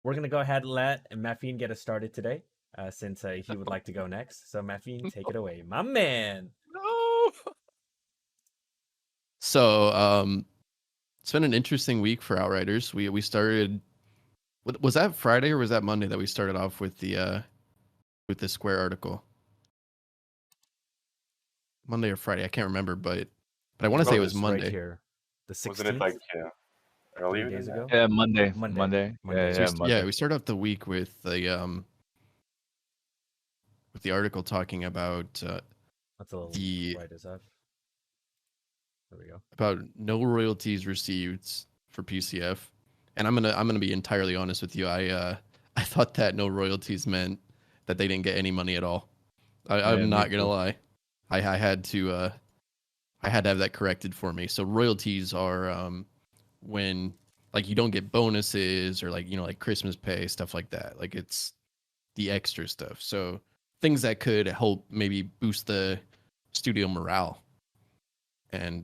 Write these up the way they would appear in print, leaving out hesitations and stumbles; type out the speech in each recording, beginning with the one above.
we're gonna go ahead and let Maffeine get us started today, since he would like to go next. So Maffeine, take it away, my man. No. So, it's been an interesting week for Outriders. We started. Was that Friday or was that Monday that we started off with the Square article? Monday or Friday, I can't remember, but I want to say it was It's right Monday. here, the Wasn't it 16th, like 3 earlier days than ago. that? Yeah, Monday. Monday. Yeah, Monday. We started off the week with the article talking about That's a little the right as F. There we go. about no royalties received for PCF, and I'm gonna be entirely honest with you. I thought that no royalties meant that they didn't get any money at all. I'm Me not gonna too. lie. I had to have that corrected for me. So royalties are when like you don't get bonuses or like Christmas pay, stuff like that. Like it's the extra stuff. So things that could help maybe boost the studio morale. And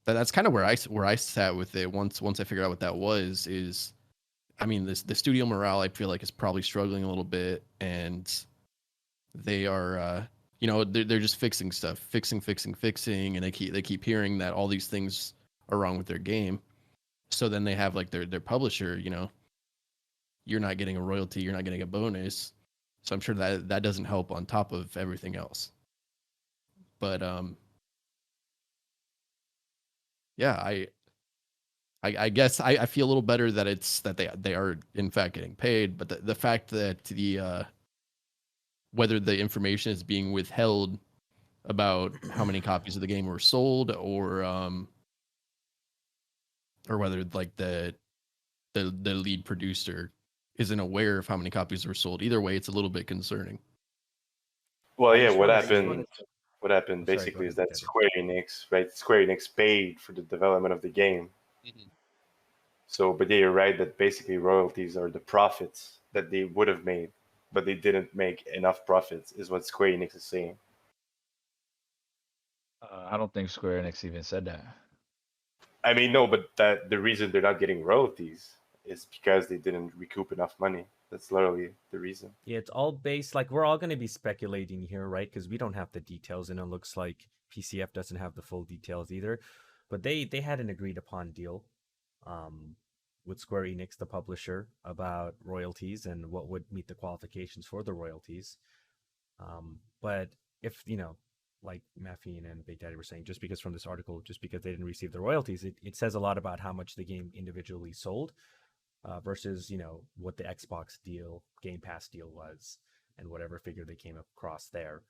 that's kind of where I sat with it once I figured out what that was. Is I mean the studio morale I feel like is probably struggling a little bit, and they are they're just fixing stuff, fixing, and they keep hearing that all these things are wrong with their game. So then they have like their publisher, you're not getting a royalty, you're not getting a bonus. So I'm sure that doesn't help on top of everything else. But yeah, I guess I feel a little better that it's that they are in fact getting paid, but the fact that the whether the information is being withheld about how many copies of the game were sold, or whether like the lead producer isn't aware of how many copies were sold. Either way, it's a little bit concerning. Well, I yeah. just What wanted to- happened? What happened Oh, sorry, go basically is ahead, that Daddy. Square Enix, right? Square Enix paid for the development of the game. So, but yeah, you're right that basically royalties are the profits that they would have made, but they didn't make enough profits, is what Square Enix is saying. I don't think Square Enix even said that. I mean, no, but that the reason they're not getting royalties is because they didn't recoup enough money. That's literally the reason. Yeah, it's all based, like, we're all going to be speculating here, right? Because we don't have the details, and it looks like PCF doesn't have the full details either. But they had an agreed upon deal with Square Enix, the publisher, about royalties and what would meet the qualifications for the royalties. But if, like Maffeine and Big Daddy were saying, just because from this article, just because they didn't receive the royalties, it says a lot about how much the game individually sold. Versus what the Xbox deal, Game Pass deal was, and whatever figure they came across there,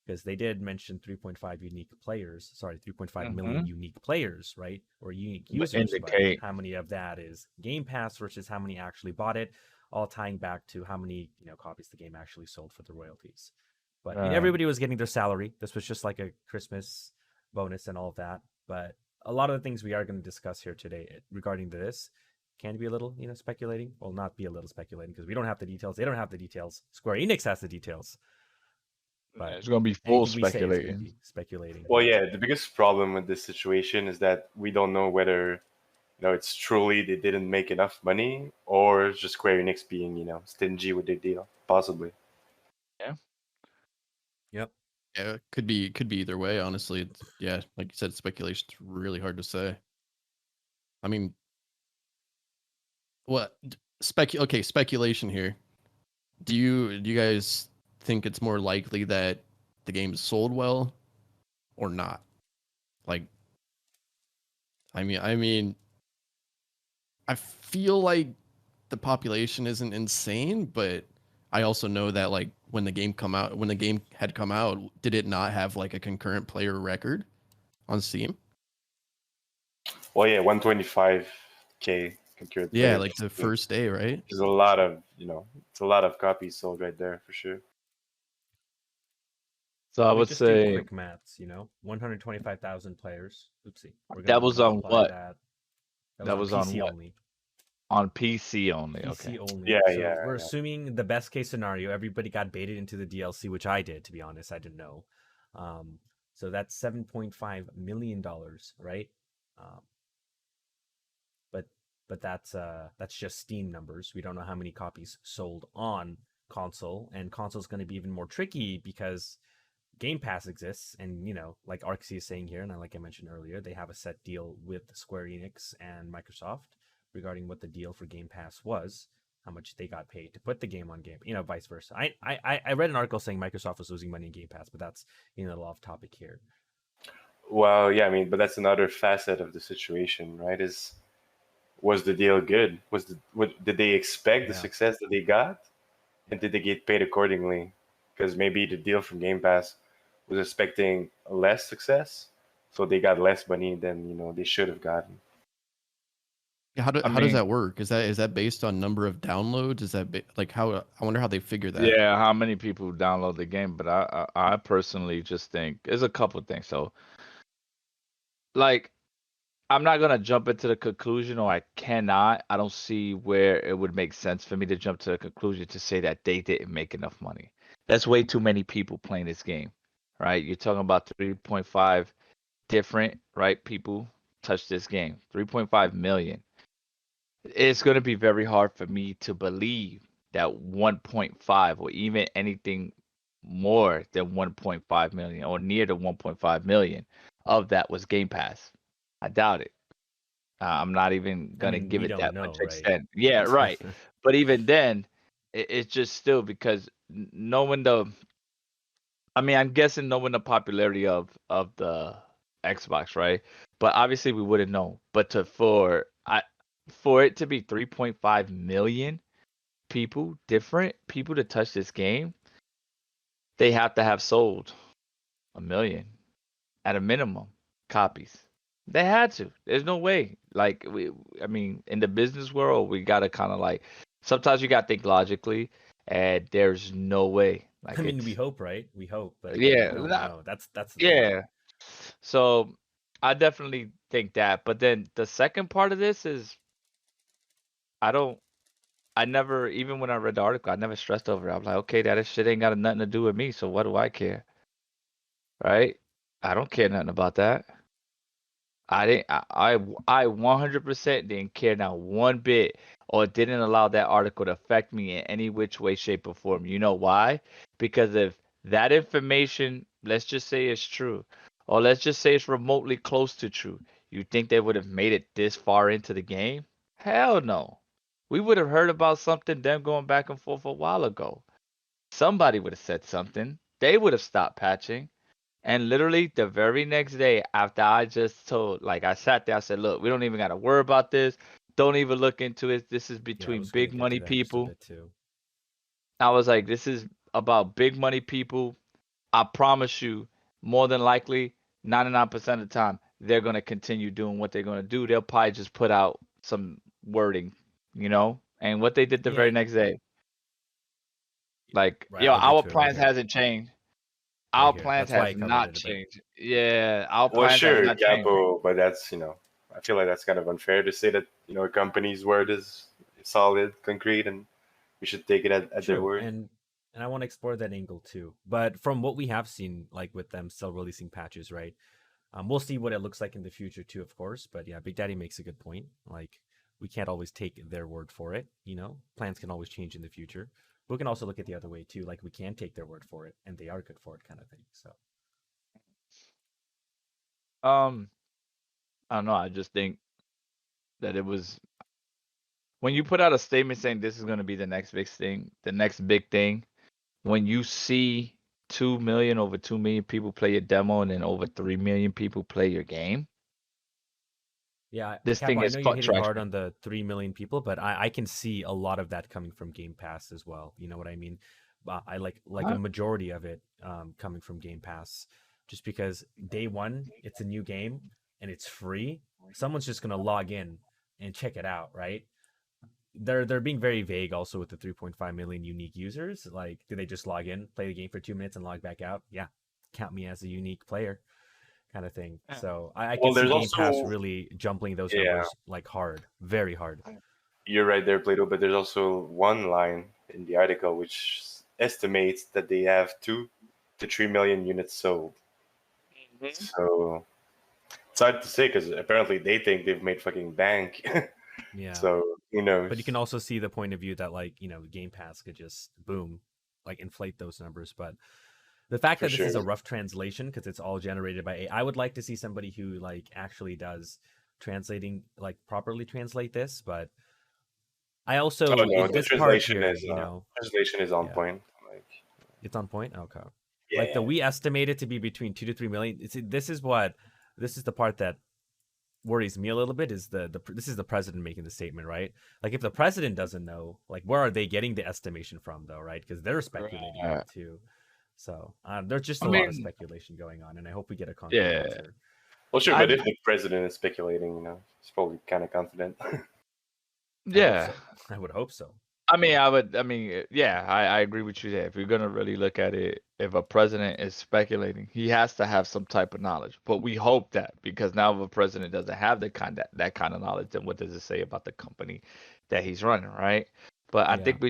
because they did mention 3.5 unique players. Sorry, 3.5 million unique players, right, or unique users. But how many of that is Game Pass versus how many actually bought it? All tying back to how many copies the game actually sold for the royalties. But everybody was getting their salary. This was just like a Christmas bonus and all of that. But a lot of the things we are going to discuss here today regarding this can be a little, speculating. Well, not be a little speculating because we don't have the details. They don't have the details. Square Enix has the details. But it's going to be full speculating. Be speculating. Well, yeah, the biggest problem with this situation is that we don't know whether it's truly they didn't make enough money or it's just Square Enix being stingy with their deal, possibly. Yeah. Yep. Yeah, it could be either way. Honestly, yeah, like you said, speculation. It's really hard to say. I mean, what speculation here. Do you guys think it's more likely that the game is sold well or not? Like, I mean, I feel like the population isn't insane, but I also know that like when the game had come out, did it not have like a concurrent player record on Steam? Well, yeah, 125K concurrent. Yeah, like the first day, right? There's a lot of it's a lot of copies sold right there for sure. So I would say quick maths, 125,000 players. Oopsie. That was on what? That was on PC only. On PC only. PC okay. only. Yeah, so yeah. We're assuming the best case scenario, everybody got baited into the DLC, which I did, to be honest. I didn't know. So that's $7.5 million, right? But but that's just Steam numbers. We don't know how many copies sold on console, and console is going to be even more tricky because Game Pass exists, and like Arxie is saying here, and like I mentioned earlier, they have a set deal with Square Enix and Microsoft regarding what the deal for Game Pass was, how much they got paid to put the game on Game, vice versa. I read an article saying Microsoft was losing money in Game Pass, but that's a little off topic here. Well, yeah, I mean, but that's another facet of the situation, right? Was the deal good? Did they expect the Yeah. success that they got, and did they get paid accordingly? Because maybe the deal from Game Pass was expecting less success, so they got less money than they should have gotten. Yeah, how I does mean, that work? Is that based on number of downloads? Is that like how? I wonder how they figure that. yeah, how many people download the game? But I personally just think there's a couple things. So, like, I'm not gonna jump into the conclusion, or I cannot. I don't see where it would make sense for me to jump to a conclusion to say that they didn't make enough money. That's way too many people playing this game, right? You're talking about 3.5 different, right? People touch this game. 3.5 million. It's gonna be very hard for me to believe that 1.5 or even anything more than 1.5 million or near the 1.5 million of that was Game Pass. I doubt it. I'm not even I gonna mean, give we it don't that know, much right? extent. Yeah, right. But even then, it's just still because knowing the, I mean, I'm guessing knowing the popularity of the Xbox, right? But obviously we wouldn't know. But for it to be 3.5 million people, different people to touch this game, they have to have sold a million at a minimum copies. They had to. There's no way. Like I mean, in the business world, we gotta kind of like. Sometimes you gotta think logically, and there's no way. Like I mean, we it's hope, right? We hope, but again, we yeah, don't know. That's the thing. yeah. So I definitely think that. But then the second part of this is I don't. I never, even when I read the article, I never stressed over it. I'm like, okay, that shit ain't got nothing to do with me. So what do I care, right? I don't care nothing about that. I didn't. I 100% didn't care not one bit, or didn't allow that article to affect me in any which way, shape, or form. You know why? Because if that information, let's just say it's true, or let's just say it's remotely close to true, you think they would have made it this far into the game? Hell no. We would have heard about something them going back and forth a while ago. Somebody would have said something. They would have stopped patching. And literally the very next day after I just told, like I sat there, I said, look, we don't even got to worry about this. Don't even look into it. This is Yeah, I between was gonna big get to money that in just a people. bit too. I was like, this is about big money people. I promise you, more than likely, 99% of the time, they're going to continue doing what they're going to do. They'll probably just put out some wording, and what they did the Yeah, very next day. Like, right. yo, I'll get our to it right plans here. hasn't changed. Right Our here. plans That's why I has covered not it a bit. changed. Yeah, our Well, plans has sure, not changed. Capo, but that's I feel like that's kind of unfair to say that a company's word is solid, concrete, and we should take it at their True, word. and I want to explore that angle too. But from what we have seen, like with them still releasing patches, right? We'll see what it looks like in the future too, of course. But yeah, Big Daddy makes a good point. Like we can't always take their word for it. Plans can always change in the future. We can also look at the other way too. Like we can take their word for it, and they are good for it, kind of thing. So Um, I don't know. I just think that it was when you put out a statement saying this is going to be the next big thing, the next big thing. When you see 2 million, over 2 million people play your demo, and then over 3 million people play your game, yeah, this Capo, thing I is know you're hitting hard traction. on the 3 million people, but I can see a lot of that coming from Game Pass as well. You know what I mean? I like a majority of it coming from Game Pass, just because day one it's a new game and it's free. Someone's just gonna log in and check it out, right? They're being very vague also with the 3.5 million unique users. Like, do they just log in, play the game for 2 minutes, and log back out? Yeah, count me as a unique player, kind of thing. Yeah. So I can Well, see there's Game Pass also really jumping those yeah, numbers like hard, very hard. you're right there, Plato. But there's also one line in the article which estimates that they have 2 to 3 million units sold. So it's hard to say because apparently they think they've made fucking bank. Yeah. So who knows? But you can also see the point of view that, like, Game Pass could just boom, like inflate those numbers. But the fact For that this is a sure. rough translation because it's all generated by AI, I would like to see somebody who like actually does translating, like properly translate this. But I also Oh no, the this part translation here, is on yeah, point. Like, it's on point. Okay, like yeah, we estimate it to be between 2 to 3 million. This is the part that worries me a little bit is this is the president making the statement, right? Like if the president doesn't know, like where are they getting the estimation from though, right? Because they're speculating Right. it too. So there's just I a lot of mean, speculation going on, and I hope we get a concrete yeah. answer. well, sure, I but if the president is speculating, he's probably kind of confident. I hope yeah. so. I would hope so. I mean, yeah, I agree with you there. If you're gonna really look at it, if a president is speculating, he has to have some type of knowledge. But we hope that because now if a president doesn't have that kind of knowledge, then what does it say about the company that he's running, right? But I Yeah. think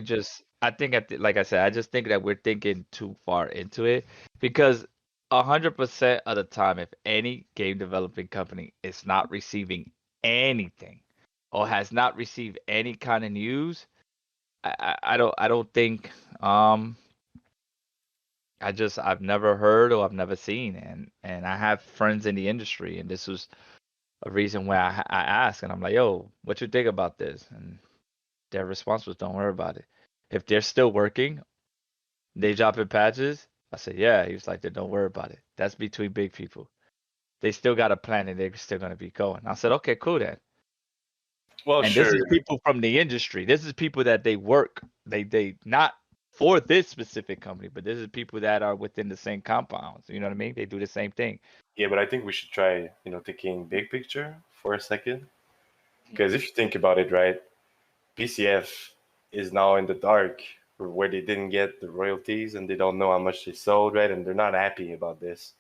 like I said, I just think that we're thinking too far into it because 100% of the time, if any game developing company is not receiving anything or has not received any kind of news, I don't think I've never heard or I've never seen, and I have friends in the industry, and this was a reason why I asked, and I'm like, yo, what you think about this? And their response was, don't worry about it. If they're still working, they dropping patches. I said, yeah. He was like, then don't worry about it. That's between big people. They still got a plan and they're still gonna be going. I said, okay, cool then. Well, And this sure. is people from the industry. This is people that they work. They not for this specific company, but this is people that are within the same compounds. You know what I mean? They do the same thing. Yeah, but I think we should try, thinking big picture for a second. Because if you think about it, right, PCF is now in the dark where they didn't get the royalties and they don't know how much they sold, right? And they're not happy about this.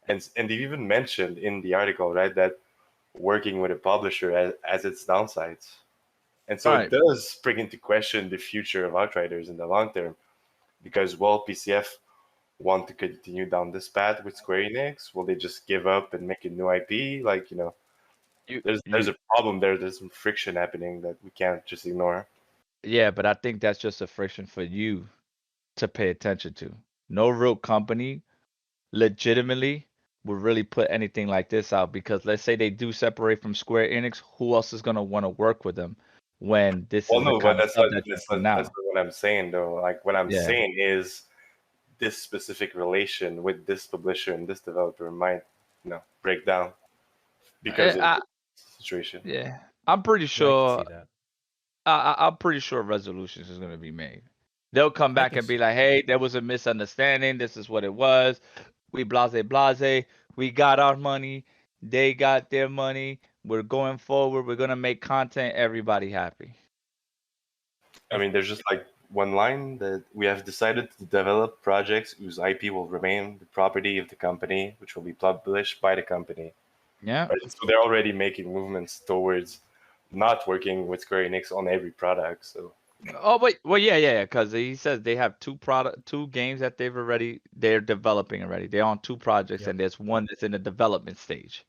And they even mentioned in the article, right, that working with a publisher has its downsides. And so it Right. does bring into question the future of Outriders in the long term. Because, well, PCF want to continue down this path with Square Enix? Will they just give up and make a new IP? Like, You there's you a problem there. There's some friction happening that we can't just ignore. yeah, but I think that's just a friction for you to pay attention to. No real company legitimately would really put anything like this out because let's say they do separate from Square Enix, who else is gonna want to work with them when this Well, is the no, but kind of stuff that you're putting that's out? not what I'm saying though. Like what I'm Yeah. saying is this specific relation with this publisher and this developer might, break down because of I, the situation. yeah. I'm pretty Yeah, I can sure see that. I'm pretty sure resolutions is going to be made. They'll come I back think and be so. like, "Hey, there was a misunderstanding. This is what it was. We blase blase. We got our money. They got their money. We're going forward. We're gonna make content. Everybody happy." I mean, there's just like one line that we have decided to develop projects whose IP will remain the property of the company, which will be published by the company. Yeah. Right? So they're already making movements towards not working with Square Enix on every product. So Oh wait, well yeah, because he says they have two games that they're developing already. They're on two projects, Yep. and there's one that's in the development stage.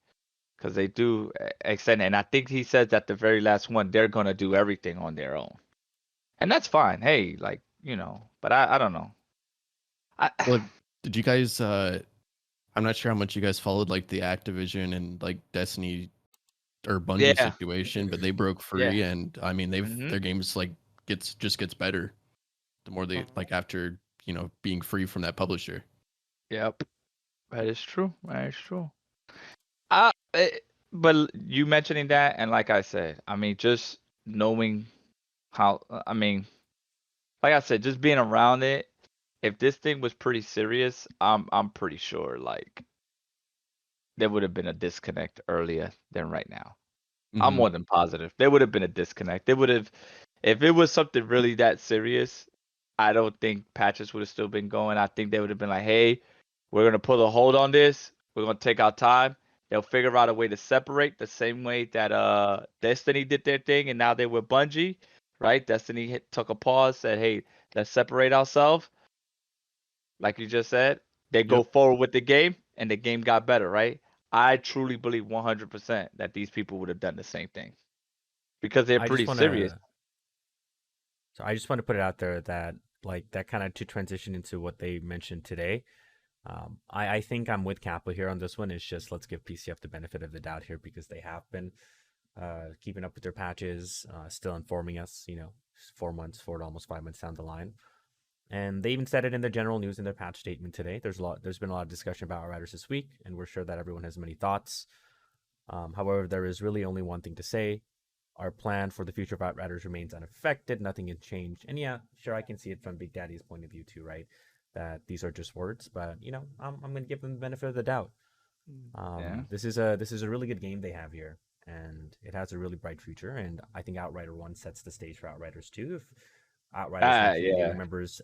Because they do extend, and I think he says that the very last one they're gonna do everything on their own. And that's fine. Hey, like, but I don't know. I Well, did you guys? I'm not sure how much you guys followed like the Activision and like Destiny or Bungie yeah, situation, but they broke yeah. free, and I mean Hmm. their games like gets better the more they like after being free from that publisher. Yep. That is true. That is true. But you mentioning that, and like I said, I mean, just knowing how, I mean, like I said, just being around it. If this thing was pretty serious, I'm pretty sure like there would have been a disconnect earlier than right now. I'm Hmm. more than positive. There would have been a disconnect. There would have, if it was something really that serious, I don't think patches would have still been going. I think they would have been like, hey, we're gonna put a hold on this. We're gonna take our time. They'll figure out a way to separate the same way that Destiny did their thing, and now they were Bungie, right? Destiny took a pause, said, hey, let's separate ourselves, like you just said. They go Yep. forward with the game, and the game got better, right? I truly believe 100% that these people would have done the same thing. because they're I pretty just serious. wanna so I just want to put it out there that like that kind of to transition into what they mentioned today. I think I'm with Kappa here on this one. It's just let's give PCF the benefit of the doubt here because they have been keeping up with their patches, still informing us. 4 months, 4 to almost 5 months down the line. And they even said it in their general news in their patch statement today. There's been a lot of discussion about Outriders this week, and we're sure that everyone has many thoughts. However, there is really only one thing to say. Our plan for the future of Outriders remains unaffected. Nothing has changed. And yeah, sure, I can see it from Big Daddy's point of view too, right? That these are just words, but I'm gonna give them the benefit of the doubt. Yeah. This is a really good game they have here, and it has a really bright future. And I think Outrider 1 sets the stage for Outriders 2. If Outriders from community Yeah. remembers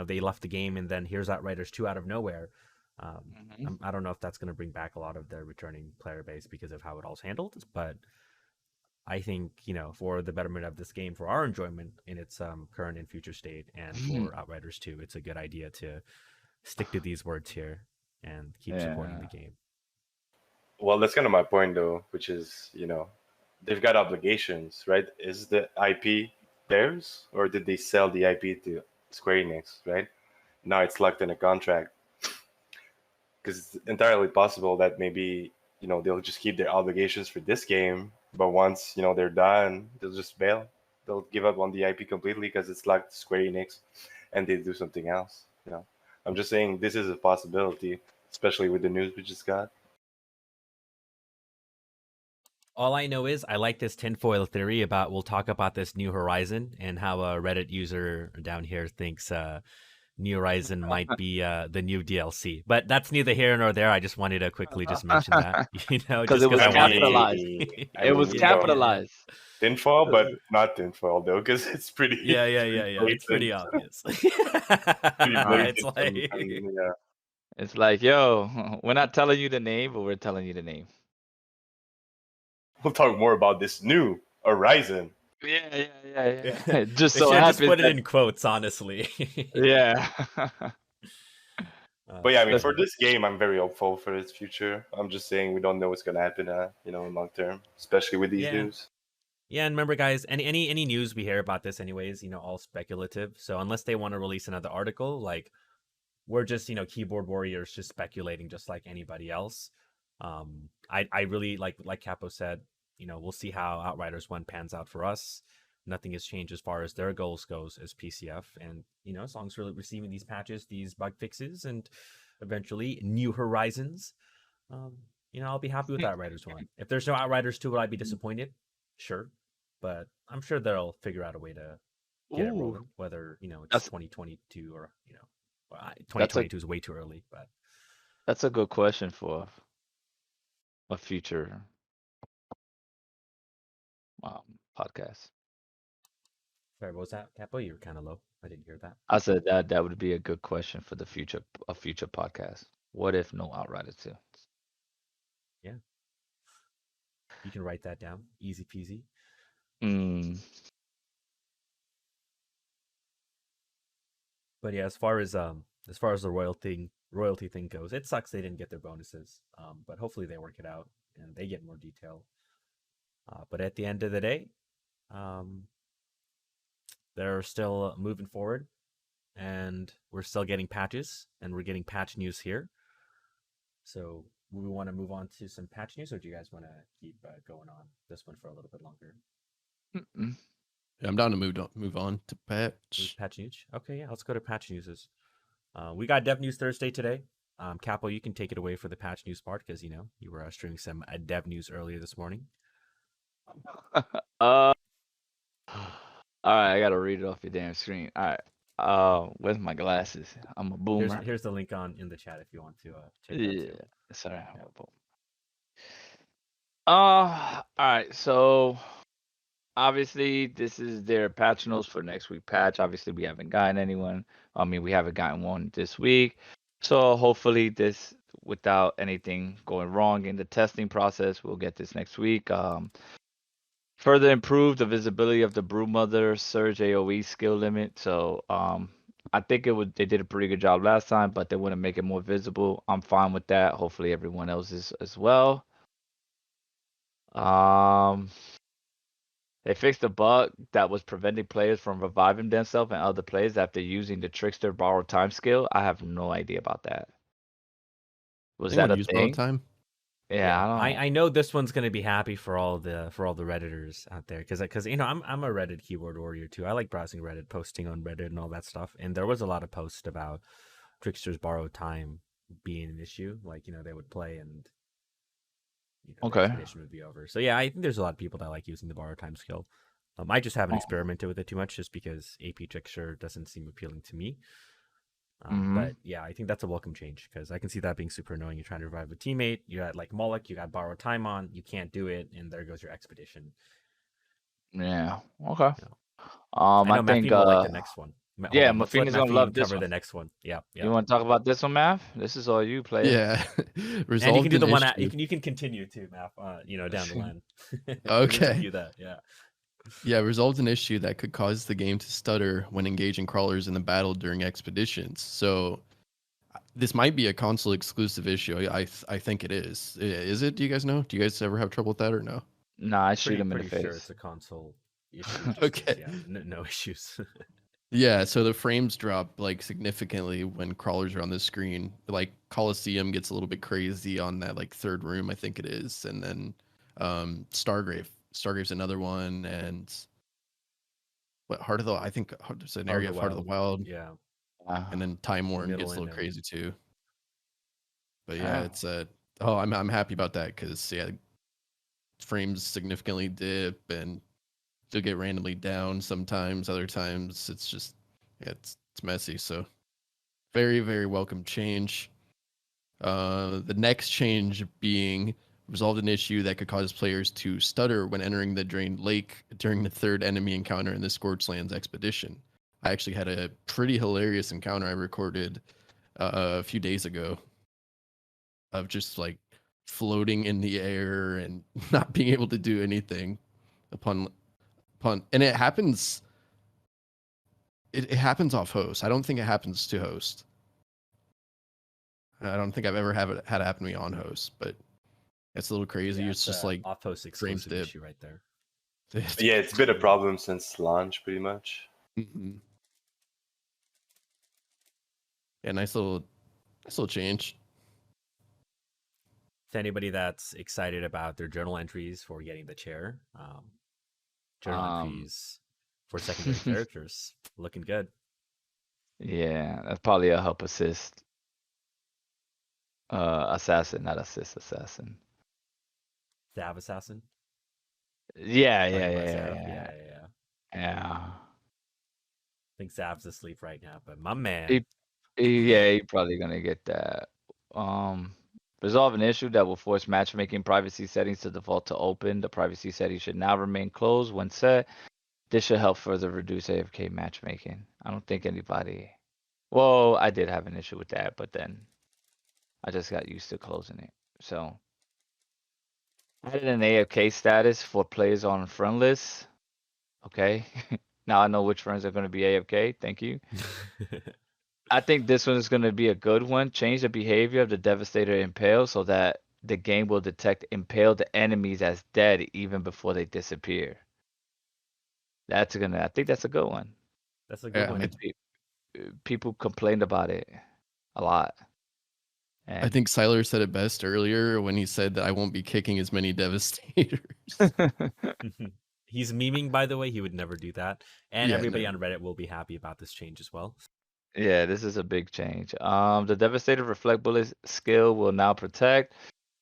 they left the game and then here's Outriders 2 out of nowhere. I don't know if that's going to bring back a lot of their returning player base because of how it all's handled, but I think for the betterment of this game, for our enjoyment in its current and future state, and for Outriders 2, it's a good idea to stick to these words here and keep supporting the game. Well, that's kind of my point, though, which is, they've got obligations, right? Is the IP theirs, or did they sell the IP to Square Enix, right? Now it's locked in a contract. Because it's entirely possible that maybe, they'll just keep their obligations for this game, but once, they're done, they'll just bail. They'll give up on the IP completely because it's locked to Square Enix, and they do something else, I'm just saying this is a possibility, especially with the news we just got. All I know is I like this tinfoil theory about we'll talk about this New Horizon and how a Reddit user down here thinks New Horizon might be the new DLC. But that's neither here nor there. I just wanted to quickly just mention that, Because it was capitalized. It was capitalized. Tinfoil, but not tinfoil though, because it's pretty. Yeah. It's pretty obvious. It's like, it's like, yo, we're not telling you the name, but we're telling you the name. We'll talk more about this New Horizon. Yeah. Just they so should happens just put it in quotes, honestly. Yeah. But yeah, I mean, for this game, I'm very hopeful for its future. I'm just saying we don't know what's gonna happen, in long term, especially with these news. Yeah, and remember, guys, any news we hear about this, anyways, all speculative. So unless they want to release another article, like we're just keyboard warriors, just speculating, just like anybody else. I really like Capo said, we'll see how Outriders 1 pans out for us. Nothing has changed as far as their goals goes as PCF, and as long as we're receiving these patches, these bug fixes, and eventually New Horizons, I'll be happy with Outriders 1. If there's no Outriders 2, will I be disappointed? Sure, but I'm sure they'll figure out a way to get it rolling. Whether it's 2022 or 2022 is way too early, but that's a good question for a future podcast. Sorry, what was that, Capo? You were kind of low. I didn't hear that. I said that would be a good question for a future podcast. What if no Outriders 2? Yeah. You can write that down. Easy peasy. But yeah, as far as the royalty thing goes, it sucks they didn't get their bonuses. But hopefully they work it out and they get more detail. But at the end of the day, they're still moving forward, and we're still getting patches, and we're getting patch news here. So we want to move on to some patch news, or do you guys want to keep going on this one for a little bit longer? Yeah, I'm down to move on to patch. Patch news. Okay, yeah, let's go to patch news. We got Dev News Thursday today. Capo, you can take it away for the patch news part because you were streaming some Dev News earlier this morning. All right, I gotta read it off your damn screen. All right, where's my glasses? I'm a boomer. Here's the link in the chat if you want to check it out. Yeah, sorry. All right, so obviously this is their patch notes for next week patch. Obviously we haven't gotten anyone. We haven't gotten one this week. So hopefully this, without anything going wrong in the testing process, we'll get this next week. Further improve the visibility of the Brewmother Surge AoE skill limit. So I think they did a pretty good job last time, but they want to make it more visible. I'm fine with that. Hopefully everyone else is as well. They fixed a bug that was preventing players from reviving themselves and other players after using the trickster borrowed time skill. I have no idea about that. Was that Anyone a use borrowed thing? time? Yeah, I don't. I know this one's gonna be happy for all the redditors out there because you know I'm a Reddit keyboard warrior too. I like browsing Reddit, posting on Reddit and all that stuff. And there was a lot of posts about tricksters borrowed time being an issue. Like, you know, they would play and the Okay. expedition would be over. So yeah, I think there's a lot of people that like using the borrowed time skill. I just haven't Oh. experimented with it too much, just because AP trickster doesn't seem appealing to me. Mhm. But yeah, I think that's a welcome change because I can see that being super annoying. You're trying to revive a teammate. You got like Moloch, you got borrowed time on, you can't do it, and there goes your expedition. Yeah. Okay. You know. I I know think Maffeine will like the next one. yeah, Hold on, let's let Maffeine is gonna love Maffeine this cover one. the next one. Yeah, yeah. You want to talk about this one, Mav? This is all you, player. Yeah. And you can Resolved do an the one issue. you can continue to Maff, down the line. Okay. Do that, yeah. Yeah, resolved an issue that could cause the game to stutter when engaging crawlers in the battle during expeditions. So this might be a console exclusive issue. I think it is. Is it? Do you guys know? Do you guys ever have trouble with that or no? Nah, I shoot him in the Pretty face. sure it's a console issue. Just Okay. Yeah, no issues. Yeah, so the frames drop like significantly when crawlers are on the screen. Like Coliseum gets a little bit crazy on that like third room, I think it is, and then Stargrave's another one, and what Heart of the I think there's an area of Heart of the Wild, Yeah. and then Time Worn Middle gets a little and crazy too. But yeah, Oh. it's I'm happy about that because yeah, frames significantly dip and they'll get randomly down sometimes. Other times it's just it's messy. So very, very welcome change. The next change being resolved an issue that could cause players to stutter when entering the drained lake during the third enemy encounter in the Scorched Lands expedition. I actually had a pretty hilarious encounter I recorded a few days ago of just like floating in the air and not being able to do anything upon and it happens it happens off host. I don't think it happens to host. I don't think I've ever had it happen to me on host, but it's a little crazy. Yeah, it's just like off host exclusive issue right there. Yeah, it's been a problem since launch, pretty much. Mm-hmm. Yeah, nice little change. To anybody that's excited about their journal entries for getting the chair, journal entries for secondary characters looking good. Yeah, that's probably a help assist. Assassin, not assassin. Zav assassin. Yeah. I think Zav's asleep right now, but my man. He probably gonna get that. Resolve an issue that will force matchmaking privacy settings to default to open. The privacy setting should now remain closed when set. This should help further reduce AFK matchmaking. I don't think anybody. Well, I did have an issue with that, but then I just got used to closing it. So added an AFK status for players on friend list. Okay. Now I know which friends are going to be AFK. Thank you. I think this one is going to be a good one. Change the behavior of the Devastator Impale so that the game will detect impaled enemies as dead even before they disappear. I think that's a good one. That's a good one. People complained about it a lot. I think Siler said it best earlier when he said that I won't be kicking as many Devastators. He's memeing, by the way. He would never do that. And everybody on Reddit will be happy about this change as well. Yeah, this is a big change. The Devastator Reflect Bullet skill will now protect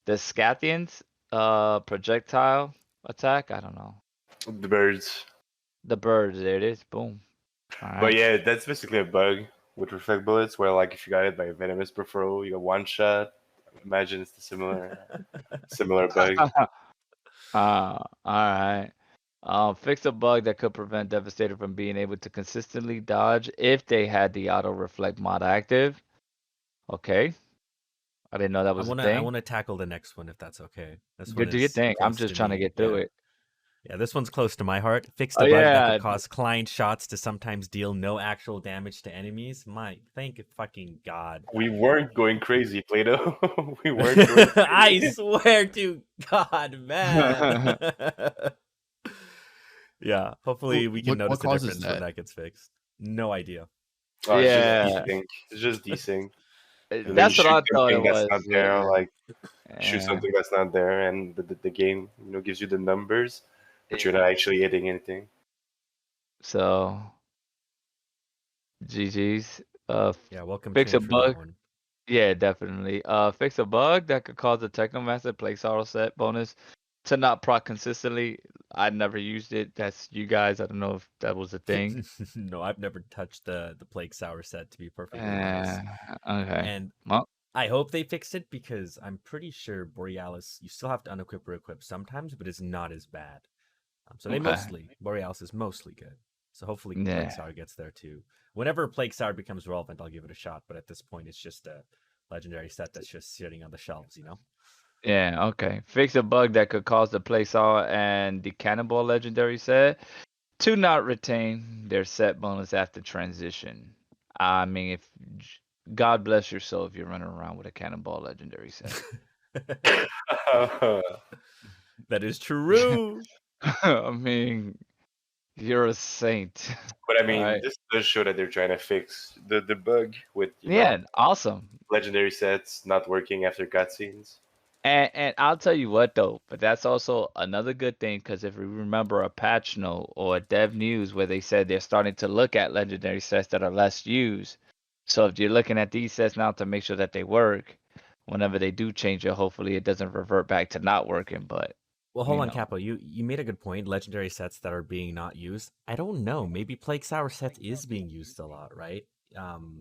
the Scythians projectile attack. I don't know. The birds. The birds, there it is. Boom. All right. But yeah, that's basically a bug with reflect bullets where like if you got hit by a venomous peripheral, you got one shot. Imagine it's the similar bug. All right. Fix a bug that could prevent Devastator from being able to consistently dodge if they had the auto reflect mod active. Okay. I didn't know that was a thing. I want to tackle the next one if that's okay. Good, do your thing. I'm just trying to get through it. Yeah, this one's close to my heart. Fix the bug that could cause client shots to sometimes deal no actual damage to enemies. Thank fucking God. We weren't going crazy, Plato. We weren't going crazy. I swear to God, man. Yeah, hopefully we can What notice the causes difference when that? that gets fixed. No idea. Oh, it's just Yeah, desync. It's just desync. And then you that's what shoot I thought it something that's was. not there, like shoot Yeah, something that's not there, and the game gives you the numbers, but you're yeah. not actually hitting anything. So GG's. Yeah, welcome Fix Train a for that bug. one. Yeah, definitely. Fix a bug that could cause the Technomaster play sorrow set bonus to not proc consistently. I never used it. That's you guys. I don't know if that was a thing. No, I've never touched the Plague Sour set, to be perfectly Uh, honest. okay. And Well, I hope they fixed it because I'm pretty sure Borealis, you still have to unequip or equip sometimes, but it's not as bad. So okay. Borealis is mostly good. So hopefully Plague Yeah. Sour gets there too. Whenever Plague Sour becomes relevant, I'll give it a shot. But at this point, it's just a legendary set that's just sitting on the shelves, you know? Yeah, okay. Fix a bug that could cause the play saw and the Cannonball legendary set to not retain their set bonus after transition. I mean, if God bless your soul if you're running around with a Cannonball legendary set. That is true. I mean, you're a saint. But I All mean, right. this does show that they're trying to fix the bug with Yeah, awesome. legendary sets not working after cutscenes. And I'll tell you what though, but that's also another good thing because if we remember a patch note or a dev news where they said they're starting to look at legendary sets that are less used. So if you're looking at these sets now to make sure that they work, whenever they do change it, hopefully it doesn't revert back to not working. But Well, hold you on, know, Capo. You made a good point. Legendary sets that are being not used. I don't know. Maybe Plague Sour sets is being used a lot, right?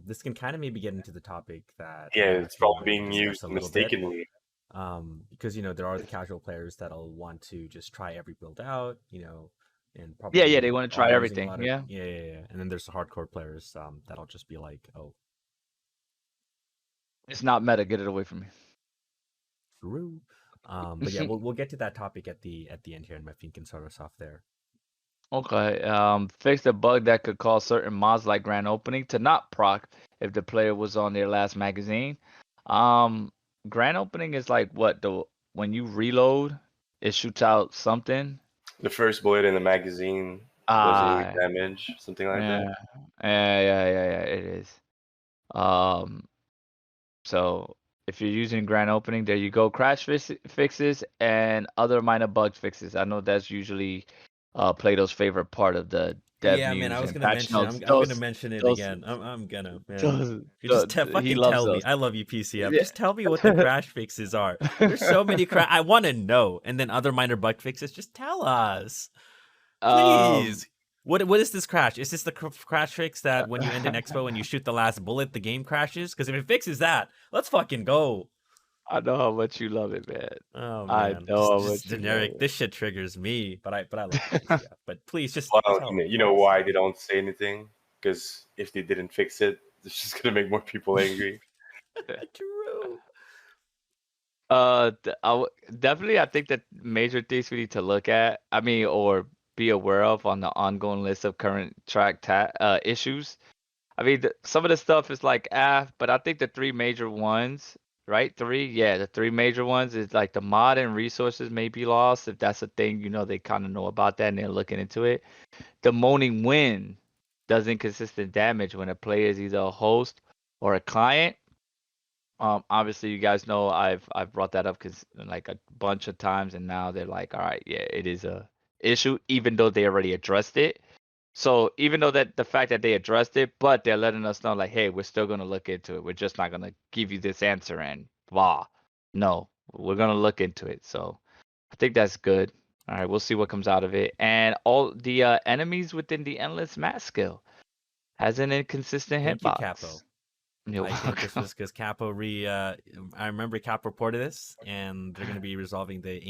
This can kind of maybe get into the topic that Yeah, I it's actually probably wanted to being discuss used a little bit. mistakenly. Because there are the casual players that'll want to just try every build out, and yeah, they probably want to are try using a everything. lot of Yeah. yeah. And then there's the hardcore players that'll just be like, oh, It's not meta. Get it away from me. true. But yeah, we'll get to that topic at the end here, and Maffeine can start us off there. Okay. Fix the bug that could cause certain mods like Grand Opening to not proc if the player was on their last magazine. Um, Grand Opening is like what the when you reload, it shoots out something. The first bullet in the magazine does 8 Ah, damage, something like yeah, that. yeah. It is. Um, so if you're using Grand Opening, there you go. Fixes and other minor bug fixes. I know that's usually Plato's favorite part of the dev Yeah, man, I news was and gonna patch mention. notes. I'm gonna mention it Those, again. I'm gonna, man. those, You just he fucking loves tell me. those. I love you, PCF. Yeah. Just tell me what the crash fixes are. There's so many crash. I want to know. And then other minor bug fixes. Just tell us, Um, please. What is this crash? Is this the crash fix that when you end an expo and you shoot the last bullet, the game crashes? Because if it fixes that, let's fucking go. I know how much you love it, man. Oh I man, know how just much you love generic. This shit triggers me, but I love it. PCF. But please just Well, tell you me. know Please. why they don't say anything? Because if they didn't fix it, it's just gonna make more people angry. True. Definitely, I think that major things we need to look at, I mean, or be aware of on the ongoing list of current issues. I mean, some of the stuff is like, but I think the three major ones, right? The three major ones is like the mod and resources may be lost. If that's a thing, they kind of know about that and they're looking into it. The moaning wind does inconsistent damage when a player is either a host or a client. Obviously, you guys know I've brought that up because like a bunch of times, and now they're like, all right, yeah, it is a issue, even though they already addressed it. So even though that the fact that they addressed it, but they're letting us know like, hey, we're still gonna look into it. We're just not gonna give you this answer and blah. No, we're gonna look into it. So I think that's good. All right, we'll see what comes out of it. And all the enemies within the endless mass skill has an inconsistent Thank you, hitbox. Capo. You're I think this welcome. was because Capo I remember Capo reported this, and they're gonna be resolving the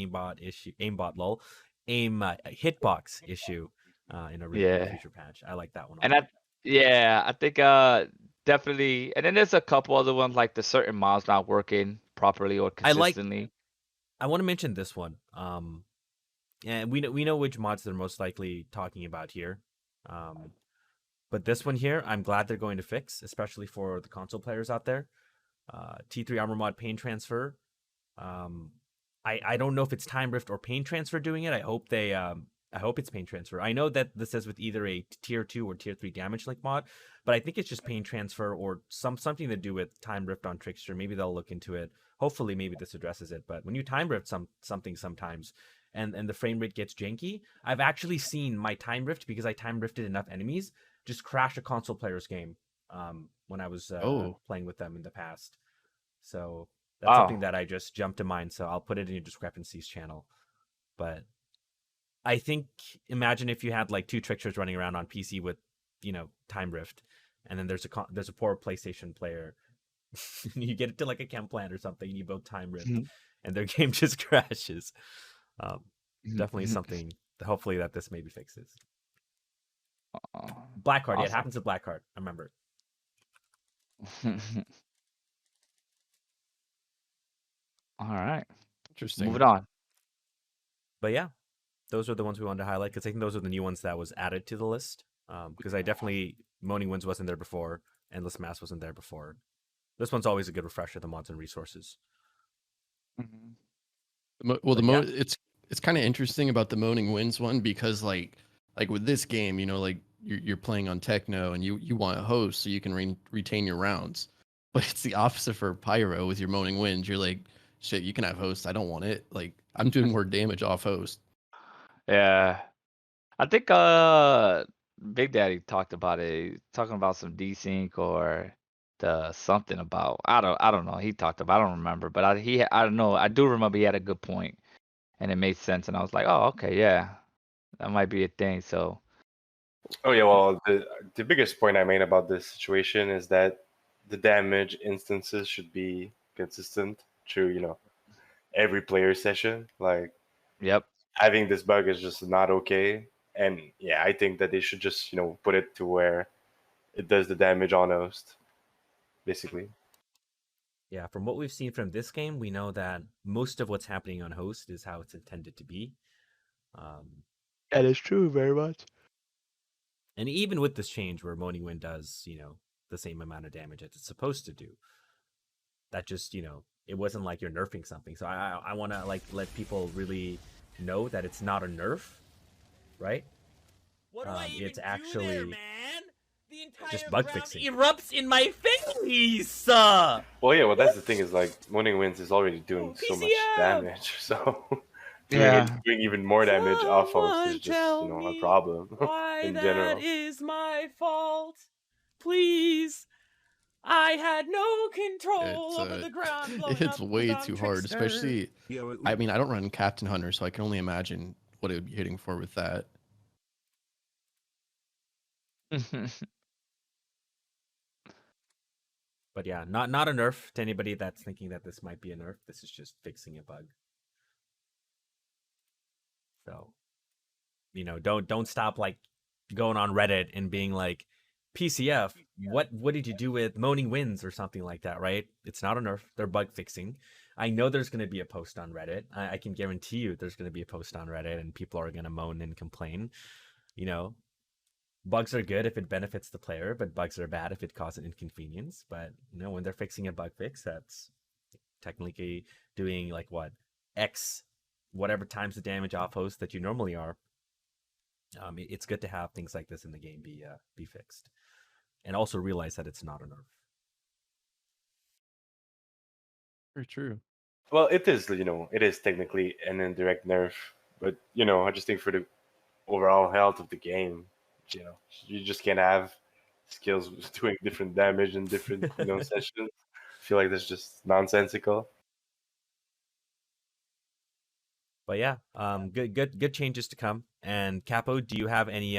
hitbox issue in a Yeah. future patch. I like that one a And lot. I think definitely, and then there's a couple other ones like the certain mods not working properly or I consistently. want to mention this one. And we know which mods they're most likely talking about here. But this one here, I'm glad they're going to fix, especially for the console players out there. T3 Armor Mod Pain Transfer. I don't know if it's Time Rift or Pain Transfer doing it. I hope they I hope it's pain transfer. I know that this is with either a tier 2 or tier 3 damage link mod, but I think it's just pain transfer or something to do with time rift on Trickster. Maybe they'll look into it. Hopefully, maybe this addresses it. But when you time rift something sometimes, and the frame rate gets janky, I've actually seen my time rift, because I time rifted enough enemies, just crash a console player's game when I was playing with them in the past. So that's something that I just jumped to mind. So I'll put it in your discrepancies channel. But I think, imagine if you had like 2 tricksters running around on PC with, time rift, and then there's a poor PlayStation player. You get it to like a chem plant or something, and you both time rift, and their game just crashes. Definitely something. Hopefully that this maybe fixes. Blackheart, awesome. Yeah, it happens to Blackheart. I remember. All right. Interesting. Moving on. But yeah, those are the ones we wanted to highlight, because I think those are the new ones that was added to the list. Because I definitely, Moaning Winds wasn't there before, Endless Mass wasn't there before. This one's always a good refresher, the mods and resources. Well, it's kind of interesting about the Moaning Winds one, because like with this game, like you're playing on Techno and you want a host so you can retain your rounds, but it's the opposite for Pyro with your Moaning Winds. You're like, shit, you can have host. I don't want it. Like, I'm doing more damage off host. Yeah, I think Big Daddy talked about it, talking about some desync or the something about I don't know. He talked about, I don't remember, but I don't know. I do remember he had a good point, and it made sense, and I was like, oh, okay, yeah, that might be a thing. So. Oh yeah, well, the biggest point I made about this situation is that the damage instances should be consistent through every player session. Like, yep, having this bug is just not okay. And yeah, I think that they should just put it to where it does the damage on host, basically. Yeah, from what we've seen from this game, we know that most of what's happening on host is how it's intended to be. That is true, very much. And even with this change where Moaning Wind does, the same amount of damage as it's supposed to do, that just, it wasn't like you're nerfing something. So I want to like let people really know that it's not a nerf, right? What do I even it's actually do there, man? The entire just bug ground fixing. erupts in my face. Well, yeah, that's the thing is like Moaning Winds is already doing so much damage, so doing even more damage off host is just a problem in general. That is my fault. Please. I had no control over the ground. It's way too hard, especially. I mean, I don't run Captain Hunter, so I can only imagine what it would be hitting for with that. But yeah, not a nerf to anybody that's thinking that this might be a nerf. This is just fixing a bug. So, don't stop like going on Reddit and being like, PCF, what did you do with Moaning Winds or something like that, right? It's not a nerf. They're bug fixing. I know there's going to be a post on Reddit. I can guarantee you there's going to be a post on Reddit and people are going to moan and complain. Bugs are good if it benefits the player, but bugs are bad if it causes an inconvenience. But, when they're fixing a bug fix, that's technically doing like what? X, whatever times the damage off host that you normally are. It's good to have things like this in the game be fixed. And also realize that it's not a nerf. Very true. Well, it is, it is technically an indirect nerf, but I just think for the overall health of the game, you just can't have skills doing different damage in different sessions. I feel like that's just nonsensical. But yeah, good changes to come. And Capo, do you have any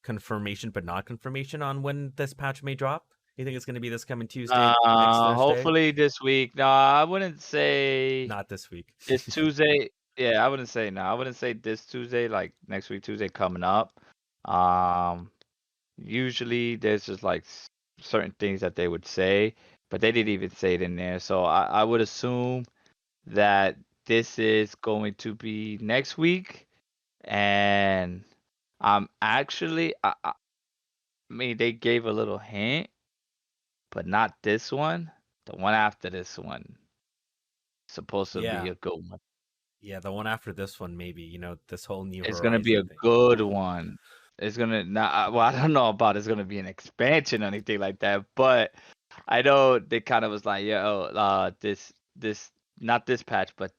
confirmation but not confirmation on when this patch may drop? You think it's going to be this coming Tuesday? Next Thursday? Hopefully this week. No, I wouldn't say not this week. This Tuesday. Yeah, I wouldn't say no. I wouldn't say this Tuesday, like next week Tuesday coming up. Usually there's just like certain things that they would say, but they didn't even say it in there. So I would assume that this is going to be next week. And actually, I mean, they gave a little hint, but not this one. The one after this one supposed to be a good one. Yeah, the one after this one, maybe. This whole New It's gonna be a Horizon thing. good one. It's gonna not. Well, I don't know about it's gonna be an expansion or anything like that, but I know they kind of was like, yo, this not this patch, but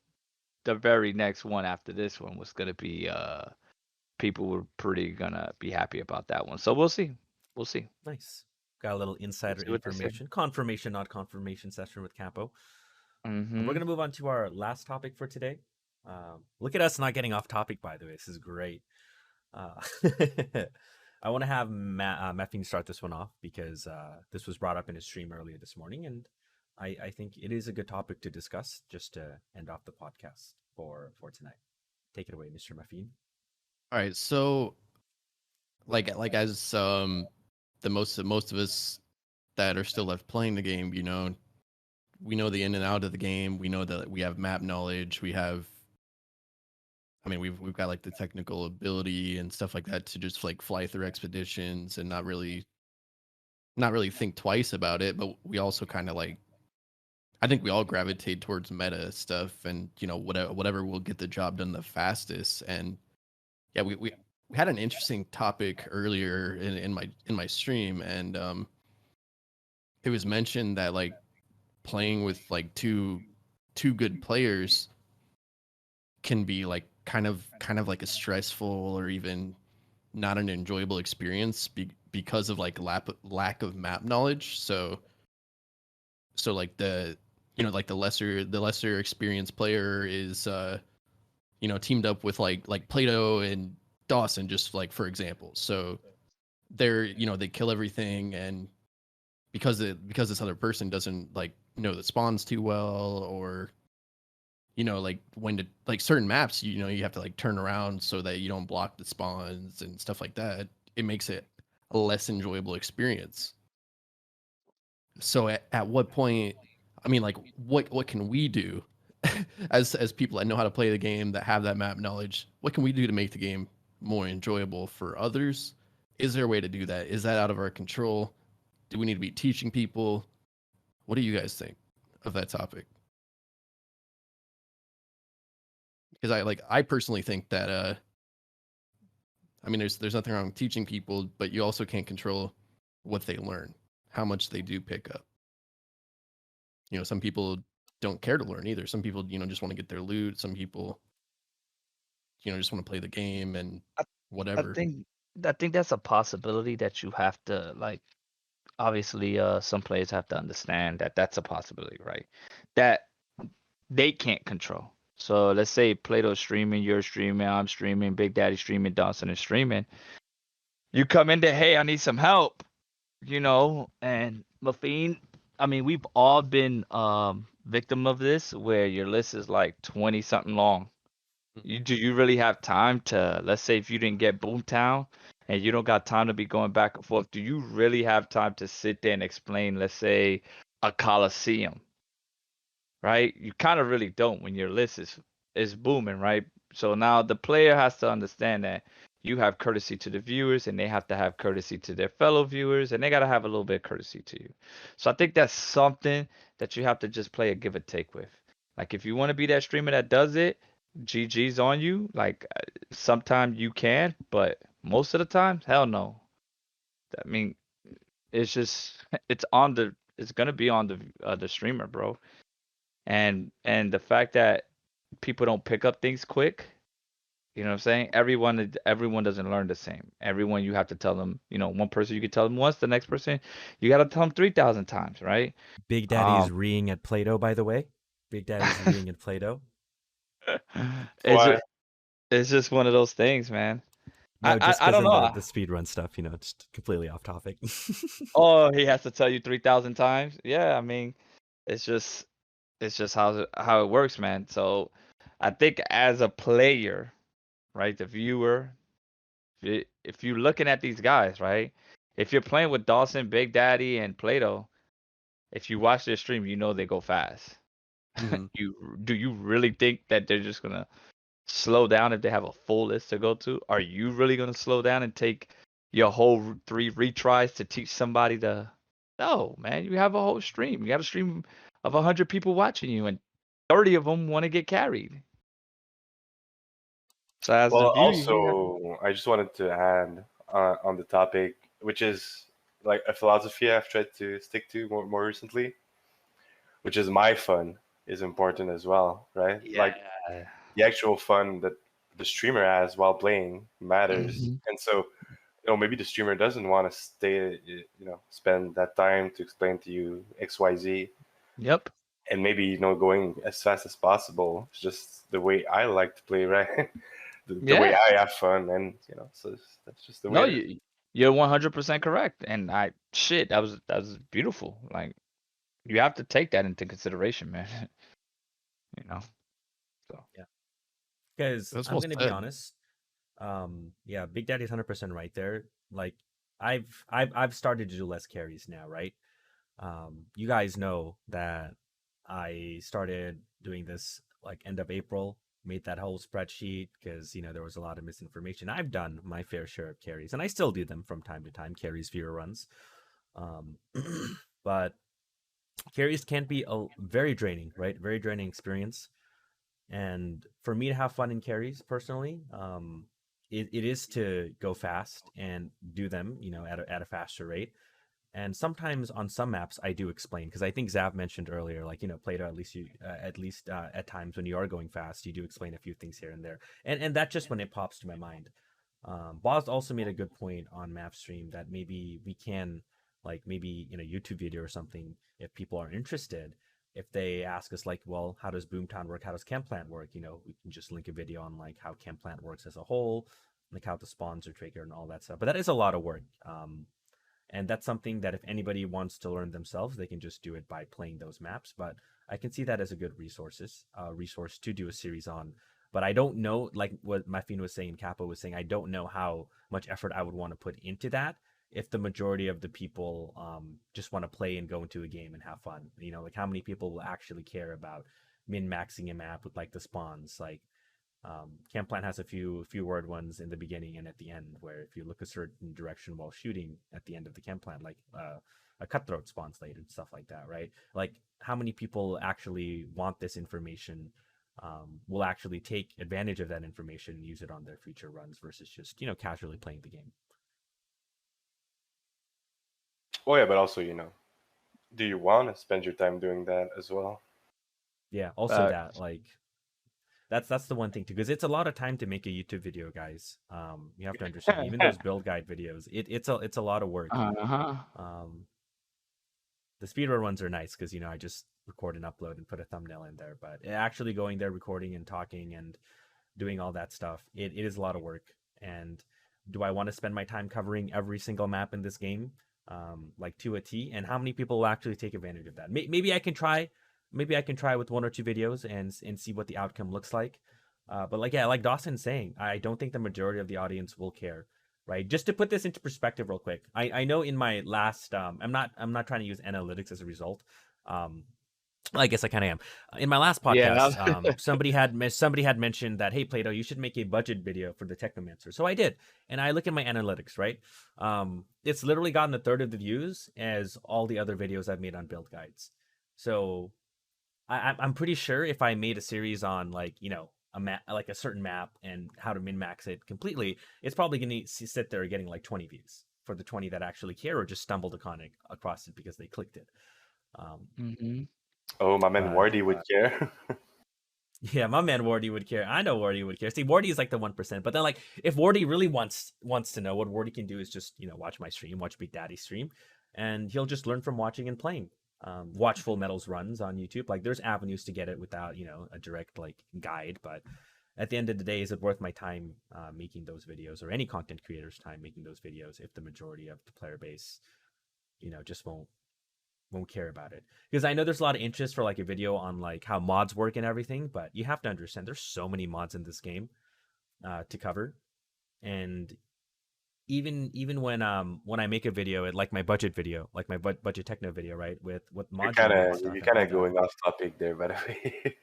the very next one after this one was gonna be people were pretty gonna be happy about that one. So we'll see. We'll see. Nice. Got a little insider See what they say. information. Confirmation, not confirmation session with Campo. And we're Mm-hmm. going to move on to our last topic for today. Look at us not getting off topic, by the way. This is great. I want to have Maffeine start this one off because this was brought up in his stream earlier this morning. And I think it is a good topic to discuss just to end off the podcast for tonight. Take it away, Mr. Maffeine. All right, so like as the most of us that are still left playing the game, we know the in and out of the game. We know that we have map knowledge. We've got like the technical ability and stuff like that to just like fly through expeditions and not really think twice about it. But we also kind of like, I think we all gravitate towards meta stuff and whatever will get the job done the fastest. And yeah, we had an interesting topic earlier in my stream, and it was mentioned that like playing with like two good players can be like kind of like a stressful or even not an enjoyable experience because of like lack of map knowledge. So like like the lesser experienced player is teamed up with like Plato and Dawson, just like for example. So they kill everything, and because this other person doesn't like know the spawns too well, or like when to like certain maps, you have to like turn around so that you don't block the spawns and stuff like that. It makes it a less enjoyable experience. So at what point, like what can we do as people that know how to play the game, that have that map knowledge? What can we do to make the game more enjoyable for others? Is there a way to do that? Is that out of our control? Do we need to be teaching people? What do you guys think of that topic? Because I personally think that there's nothing wrong with teaching people, but you also can't control what they learn, how much they do pick up. Some people don't care to learn either. Some people just want to get their loot. Some people just want to play the game and whatever. I think that's a possibility that you have to like. Obviously, some players have to understand that that's a possibility, right? That they can't control. So let's say Plato's streaming, you're streaming, I'm streaming, Big Daddy streaming, Dawson is streaming. You come into, hey, I need some help, and Maffeine, we've all been victim of this where your list is like 20 something long. Do you really have time to, let's say if you didn't get Boomtown and you don't got time to be going back and forth, do you really have time to sit there and explain, let's say, a Coliseum? Right? You kind of really don't when your list is booming, right? So now the player has to understand that you have courtesy to the viewers and they have to have courtesy to their fellow viewers, and they got to have a little bit of courtesy to you. So I think that's something that you have to just play a give and take with. Like if you want to be that streamer that does it, GG's on you. Like sometimes you can, but most of the time, hell no. I mean, it's just it's gonna be on the streamer, bro. And the fact that people don't pick up things quick, you know what I'm saying? Everyone doesn't learn the same. Everyone you have to tell them, one person you can tell them once, the next person you got to tell them 3,000 times, right? Big Daddy is reeing at Plato, by the way. Big Daddy's reeing at Plato. It's just one of those things, man. No, just I don't know. The speedrun stuff, just completely off topic. Oh, he has to tell you 3,000 times. Yeah, it's just how it works, man. So I think as a player, right, the viewer, if you're looking at these guys, right, if you're playing with Dawson, Big Daddy, and Plato, if you watch their stream, they go fast. Mm-hmm. Do you really think that they're just gonna slow down if they have a full list to go to? Are you really gonna slow down and take your whole 3 retries to teach somebody to? No, man. You have a whole stream. You got a stream of 100 people watching you, and 30 of them want to get carried. So that's Well, the beauty. Yeah. also, I just wanted to add on the topic, which is like a philosophy I've tried to stick to more recently, which is my fun is important as well, right? Like Yeah. the actual fun that the streamer has while playing matters. Mhm. And so, maybe the streamer doesn't want to stay, spend that time to explain to you XYZ, Yep. and maybe, going as fast as possible. It's just the way I like to play, right? the way Yeah. I have fun, and so that's just the way No, it is. you're 100% correct. And that was beautiful. Like you have to take that into consideration, man. You know. So Because That's I'm well gonna be said. honest. Yeah, Big Daddy's 100% right there. Like, I've started to do less carries now, right? You guys know that I started doing this like end of April. Made that whole spreadsheet because there was a lot of misinformation. I've done my fair share of carries, and I still do them from time to time. Carries, viewer runs, um, but carries can be a very draining, right? Very draining experience. And for me to have fun in carries personally, it is to go fast and do them, at a faster rate. And sometimes on some maps, I do explain because I think Zav mentioned earlier, like Plato. At least at times when you are going fast, you do explain a few things here and there, and that's just when it pops to my mind. Boz also made a good point on map stream that maybe we can, like maybe in a YouTube video or something, if people are interested, if they ask us like, well, how does Boomtown work? How does Camp Plant work? We can just link a video on like how Camp Plant works as a whole, like how the spawns are triggered and all that stuff. But that is a lot of work. And that's something that if anybody wants to learn themselves, they can just do it by playing those maps. But I can see that as a good resource to do a series on. But I don't know, like what Maffeine was saying, Capo was saying, I don't know how much effort I would want to put into that if the majority of the people just want to play and go into a game and have fun. Like how many people will actually care about min maxing a map with like the spawns, like Camp Plant has a few word ones in the beginning and at the end, where if you look a certain direction while shooting at the end of the Camp Plant, like a cutthroat spawns later and stuff like that, right? Like how many people actually want this information, will actually take advantage of that information and use it on their future runs versus just casually playing the game. Oh yeah, but also, do you want to spend your time doing that as well? Yeah, also that like that's the one thing too, because it's a lot of time to make a YouTube video, guys. You have to understand, even those build guide videos, it's a lot of work. uh-huh. The speedrun ones are nice because I just record and upload and put a thumbnail in there. But actually going there, recording and talking and doing all that stuff, it is a lot of work. And do I want to spend my time covering every single map in this game, like to a T? And how many people will actually take advantage of that? Maybe I can try. Maybe I can try with 1 or 2 videos and see what the outcome looks like. But like Dawson's saying, I don't think the majority of the audience will care. Right. Just to put this into perspective real quick. I know in my last I'm not trying to use analytics as a result. I guess I kind of am. In my last Yeah. podcast, somebody had mentioned that, hey, Plato, you should make a budget video for the Technomancer. So I did, and I look at my analytics. Right, it's literally gotten a third of the views as all the other videos I've made on build guides. So I'm pretty sure if I made a series on like a map, like a certain map and how to min max it completely, it's probably going to sit there getting like 20 views for the 20 that actually care or just stumbled across it because they clicked it. hmm Oh, my man But Wardy would care. yeah, my man Wardy would care. I know Wardy would care. See, Wardy is like the 1%. But then like if Wardy really wants to know, what Wardy can do is just, watch my stream, watch Big Daddy stream, and he'll just learn from watching and playing. Watch Full Metal's runs on YouTube. Like there's avenues to get it without, a direct like guide. But at the end of the day, is it worth my time making those videos, or any content creator's time making those videos, if the majority of the player base, just won't care about it? Because I know there's a lot of interest for like a video on like how mods work and everything, but you have to understand there's so many mods in this game to cover. And even when I make a video, like my budget video, like my budget techno video, right, with what You're mods you kind need and of stuff you're and kind all of that. going off topic there, by the way.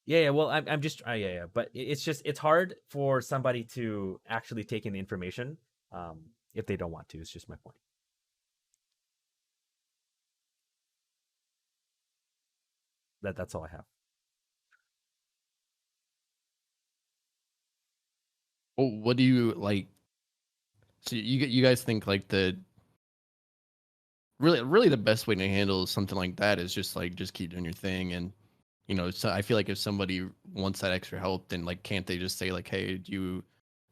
Yeah, well, I'm just yeah, but it's just it's hard for somebody to actually take in the information if they don't want to. It's just my point. That's all I have. Well, what do you like? So you guys think like the really the best way to handle something like that is just keep doing your thing, and so I feel like if somebody wants that extra help, then like can't they just say like, hey, do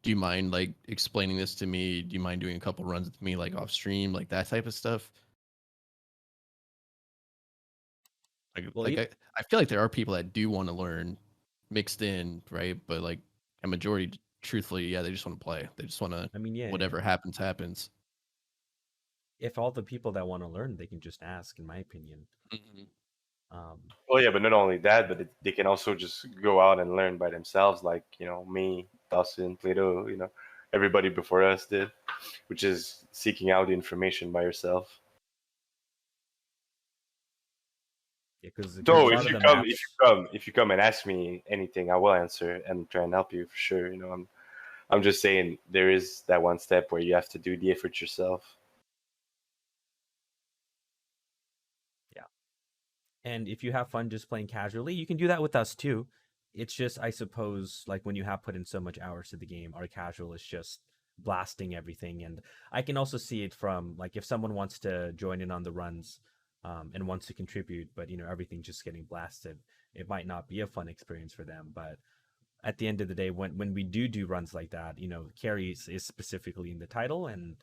you mind like explaining this to me? Do you mind doing a couple runs with me like off stream, like that type of stuff? Well, I feel like there are people that do want to learn mixed in, right? But like a majority, truthfully, yeah, they just want to play. They just want to, I mean, yeah, whatever happens, happens. if all the people that want to learn, they can just ask, in my opinion. Well, yeah, but not only that, but they can also just go out and learn by themselves, like me, Dawson, Plato, everybody before us did, which is seeking out the information by yourself. Yeah, because So if you come and ask me anything, I will answer and try and help you for sure. I'm just saying there is that one step where you have to do the effort yourself. Yeah. And if you have fun just playing casually, you can do that with us too. It's just, I suppose, like when you have put in so much hours to the game, our casual is just blasting everything. And I can also see it from like if someone wants to join in on the runs and wants to contribute, but everything's just getting blasted, it might not be a fun experience for them. But at the end of the day, when we do runs like that, carry is specifically in the title and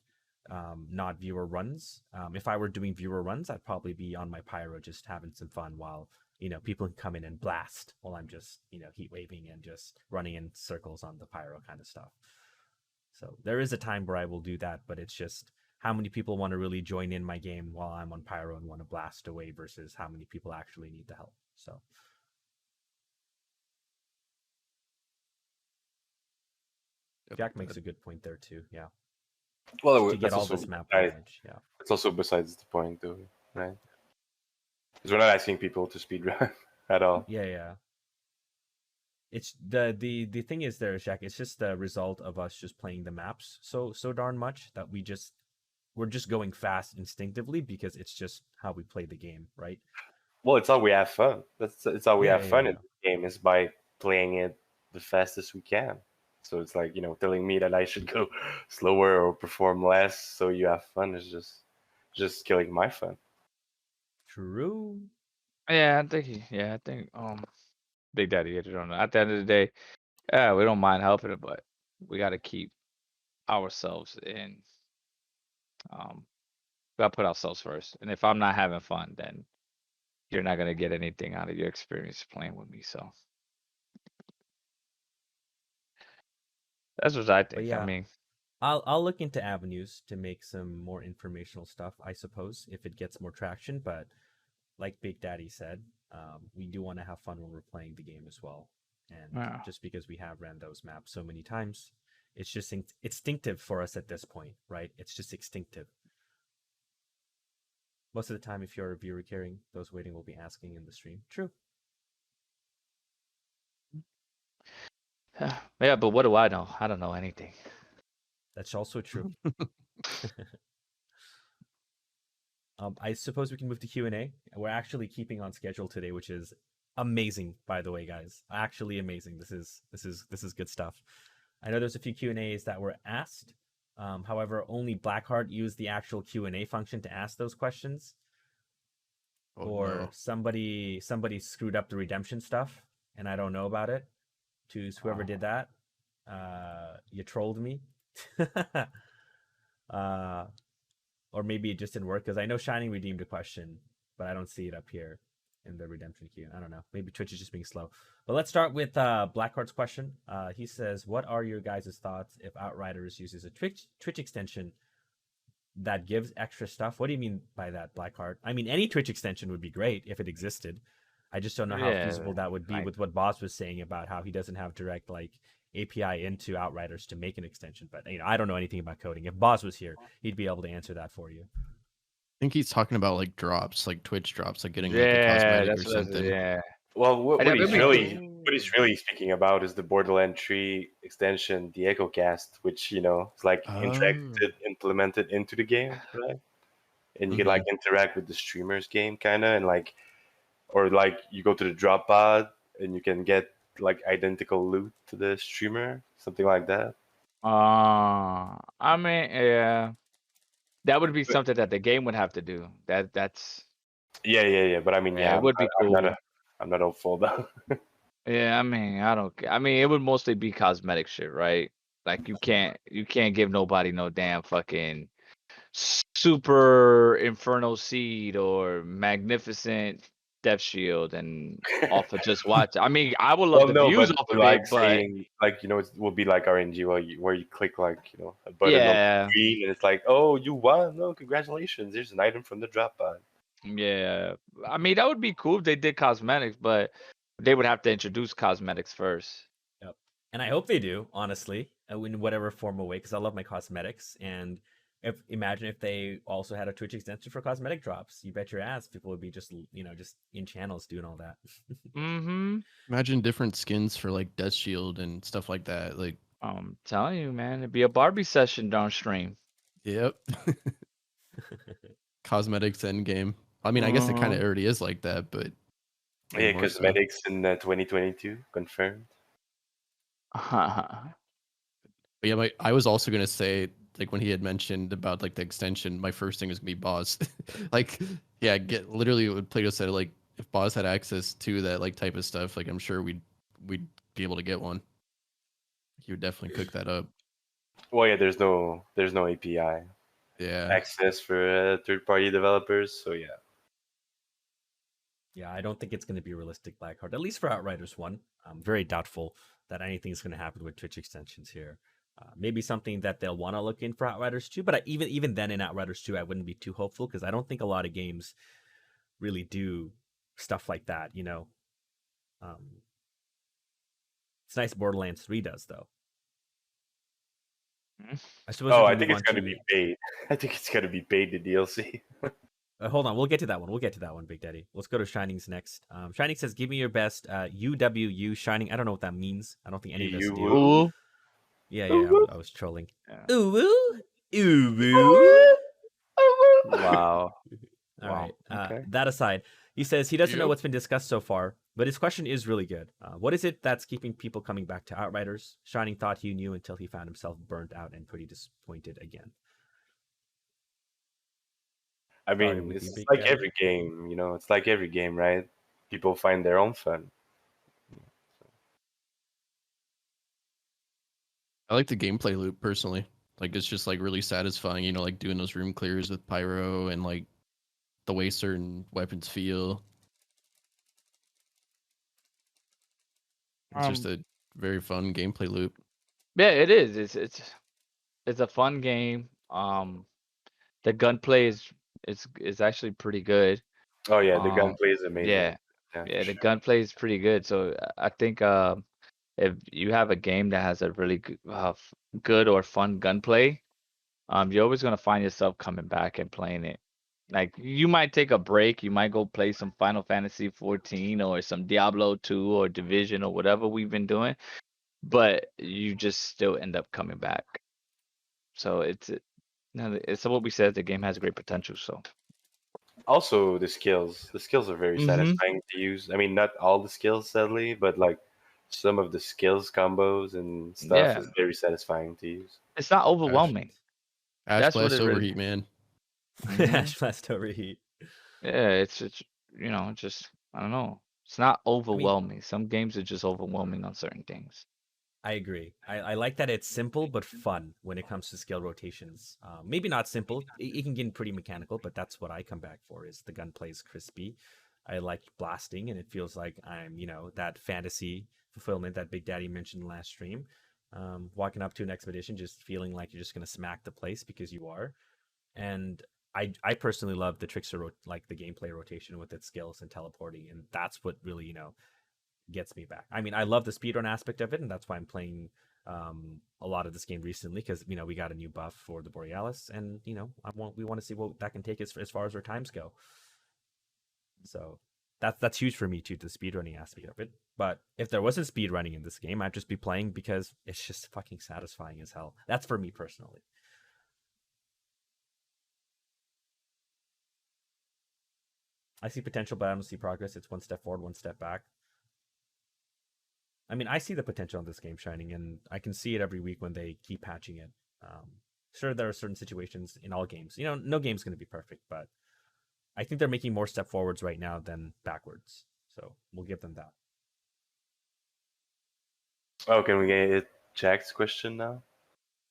not viewer runs. If I were doing viewer runs, I'd probably be on my pyro just having some fun while people can come in and blast while I'm just heat waving and just running in circles on the pyro kind of stuff. So there is a time where I will do that, but it's just how many people want to really join in my game while I'm on pyro and want to blast away versus how many people actually need the help. So Jack makes a good point there too. Yeah. Well, To get all this map knowledge. Yeah. It's also besides the point, though, right? Because we're not asking people to speedrun at all. Yeah. It's the thing is there, Jack. It's just the result of us just playing the maps so darn much that we're just going fast instinctively because it's just how we play the game, right? Well, it's how we have fun. It's how we have fun in yeah. the game is by playing it the fastest we can. So it's like telling me that I should go slower or perform less so you have fun is just killing my fun. True. Yeah, I think Big Daddy hit it on it. At the end of the day, yeah, we don't mind helping it, but we got to keep ourselves in. We got to put ourselves first. And if I'm not having fun, then you're not gonna get anything out of your experience playing with me. So that's what I But think. I yeah, mean, I'll look into avenues to make some more informational stuff, I suppose, if it gets more traction. But like Big Daddy said, we do want to have fun when we're playing the game as well. And yeah. just because we have ran those maps so many times, it's just instinctive for us at this point, right? It's just instinctive. Most of the time, if you're a viewer caring, those waiting will be asking in the stream. True. Yeah, but what do I know? I don't know anything. That's also true. I suppose we can move to Q&A. We're actually keeping on schedule today, which is amazing, by the way, guys. Actually amazing. This is good stuff. I know there's a few Q&As that were asked. However, only Blackheart used the actual Q&A function to ask those questions. No. somebody screwed up the redemption stuff, and I don't know about it. To whoever did that, you trolled me. Or maybe it just didn't work because I know Shining redeemed a question, but I don't see it up here in the redemption queue. I don't know. Maybe Twitch is just being slow. But let's start with Blackheart's question. He says, "What are your guys' thoughts if Outriders uses a Twitch extension that gives extra stuff?" What do you mean by that, Blackheart? I mean, any Twitch extension would be great if it existed. I just don't know how feasible that would be with what Boss was saying about how he doesn't have direct API into Outriders to make an extension. But I don't know anything about coding. If Boss was here, he'd be able to answer that for you. I think he's talking about drops, Twitch drops, getting a cosmetic or something. Yeah. Well, what he's really speaking about is the Borderland 3 extension, the EchoCast, which it's implemented into the game, right? And you can interact with the streamer's game, kind of, and or you go to the drop pod and you can get identical loot to the streamer, something like that. I mean, yeah, that would be something that the game would have to do. That's Yeah. But I mean, yeah, yeah, it would be cool. I'm not hopeful though. Yeah, I mean, I don't. I mean, it would mostly be cosmetic shit, right? Like you can't give nobody no damn fucking super inferno seed or magnificent death shield and off of just watch. I mean, I would love Well, the no, views but off of like it, but saying, like, it will be like RNG where you click, like, a button on the yeah, screen and it's like, oh, you won, oh, congratulations, there's an item from the drop pod. yeah. I mean, that would be cool if they did cosmetics, but they would have to introduce cosmetics first. Yep. And I hope they do, honestly, in whatever form or way, because I love my cosmetics. And imagine if they also had a Twitch extension for cosmetic drops. You bet your ass people would be just just in channels doing all that. Mm-hmm. Imagine different skins for like Death Shield and stuff like that. Like, I'm telling you, man, it'd be a Barbie session downstream. yep. Cosmetics end game. I mean, I guess it kind of Mhm. already is like that, but way Yeah, more so. cosmetics in 2022 confirmed. But yeah, I was also gonna say, like, when he had mentioned about like the extension, my first thing was gonna be Boz. Like, yeah, get literally what Plato said. Like, if Boz had access to that like type of stuff, like I'm sure we'd be able to get one. He would definitely cook that up. Well, yeah, there's no API Yeah. access for third-party developers, so yeah. Yeah, I don't think it's going to be realistic Blackheart, at least for Outriders 1. I'm very doubtful that anything's going to happen with Twitch extensions here. Maybe something that they'll want to look in for Outriders 2, but even then in Outriders 2, I wouldn't be too hopeful because I don't think a lot of games really do stuff like that, It's nice Borderlands 3 does, though. I suppose Oh, we I can think move it's on gonna to... be paid. I think it's gonna be paid, the DLC. hold on, we'll get to that one. Big Daddy. Let's go to Shining's next. Shining says, "Give me your best UWU Shining." I don't know what that means. I don't think any of us You do. woo. Ooh. Yeah, Ooh, I was trolling. Yeah. Ooh woo, ooh woo. woo, woo. Wow. All Wow. right. Okay. That aside, he says he doesn't know Yep. what's been discussed so far, but his question is really good. What is it that's keeping people coming back to Outriders? Shining thought he knew until he found himself burnt out and pretty disappointed again. I Starting mean, with you, it's Big like Daddy. every game, it's like every game, right? People find their own fun. I like the gameplay loop personally. Like, it's just like really satisfying, like doing those room clears with pyro and like the way certain weapons feel. It's just a very fun gameplay loop. Yeah, it is. It's a fun game. The gunplay is actually pretty good. Oh yeah, the Um, gunplay is amazing. yeah, Yeah, yeah, for the sure. gunplay is pretty good. So I think if you have a game that has a really good or fun gunplay, you're always gonna find yourself coming back and playing it. Like you might take a break, you might go play some Final Fantasy 14 or some Diablo 2 or Division or whatever we've been doing, but you just still end up coming back. So it's what we said. The game has great potential. So. Also, the skills. The skills are very Mm-hmm. satisfying to use. I mean, not all the skills, sadly, but like some of the skills combos and stuff Yeah, is very satisfying to use. it's not overwhelming. Ash That's what Blast it really. Overheat, man. Mm-hmm. Ash Blast Overheat. Yeah, it's just I don't know. It's not I mean, overwhelming. Some games are just overwhelming on certain things. I agree. I like that it's simple but fun when it comes to skill rotations. Maybe not simple. It can get pretty mechanical, but that's what I come back for. Is the gunplay is crispy. I like blasting, and it feels like I'm that fantasy fulfillment that Big Daddy mentioned last stream. Walking up to an expedition, just feeling like you're just gonna smack the place because you are. And I personally love the trickster like the gameplay rotation with its skills and teleporting, and that's what really gets me back. I mean, I love the speedrun aspect of it, and that's why I'm playing a lot of this game recently because we got a new buff for the Borealis, and we want to see what that can take as far as our times go. So that's huge for me too, the speedrunning aspect of it. But if there wasn't speedrunning in this game, I'd just be playing because it's just fucking satisfying as hell. That's for me personally. I see potential, but I don't see progress. It's one step forward, one step back. I mean, I see the potential in this game shining, and I can see it every week when they keep patching it. Sure, there are certain situations in all games. No game's going to be perfect, but I think they're making more step forwards right now than backwards. So we'll give them that. Oh, can we get Jack's question now?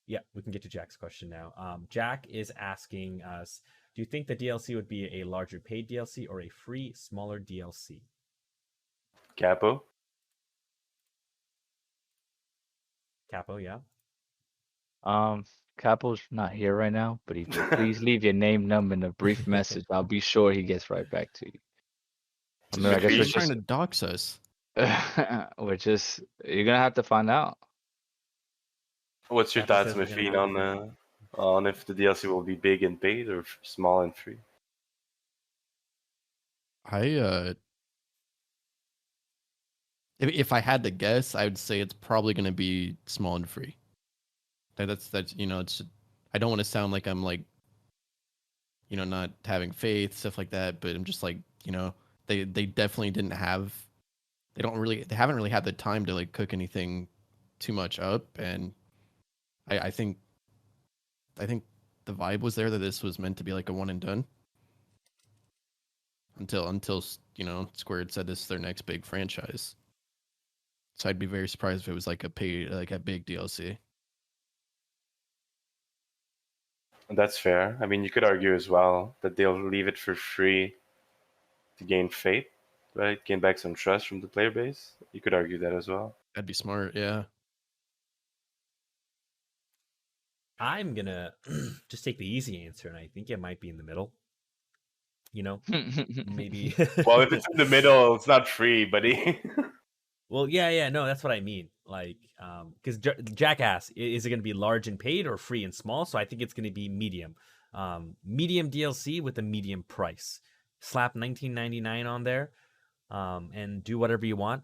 Yeah, we can get to Jack's question now. Jack is asking us, do you think the DLC would be a larger paid DLC or a free, smaller DLC? Capo? Capo, yeah. Capo's not here right now, but if you please leave your name, number, and a brief message, I'll be sure he gets right back to you. I mean, I guess Maffeine? He's trying to dox us. you're gonna have to find out. What's your Capo thoughts, says we're gonna Maffeine, have to on if the DLC will be big and paid or small and free? If I had to guess, I would say it's probably going to be small and free. That's it's. I don't want to sound like I'm like, not having faith, stuff like that. But I'm just like, they definitely didn't have. They haven't really had the time to like cook anything too much up, and I think the vibe was there that this was meant to be like a one and done. Until Square had said this is their next big franchise. So I'd be very surprised if it was like a big DLC. That's fair. I mean, you could argue as well that they'll leave it for free to gain faith, right? Gain back some trust from the player base. You could argue that as well. That'd be smart, yeah. I'm gonna just take the easy answer, and I think it might be in the middle. Maybe. Well, if it's in the middle, it's not free, buddy. Well, yeah, no, that's what I mean. Like, because Jack asked, is it going to be large and paid or free and small? So I think it's going to be medium. Medium DLC with a medium price. Slap $19.99 on there, and do whatever you want.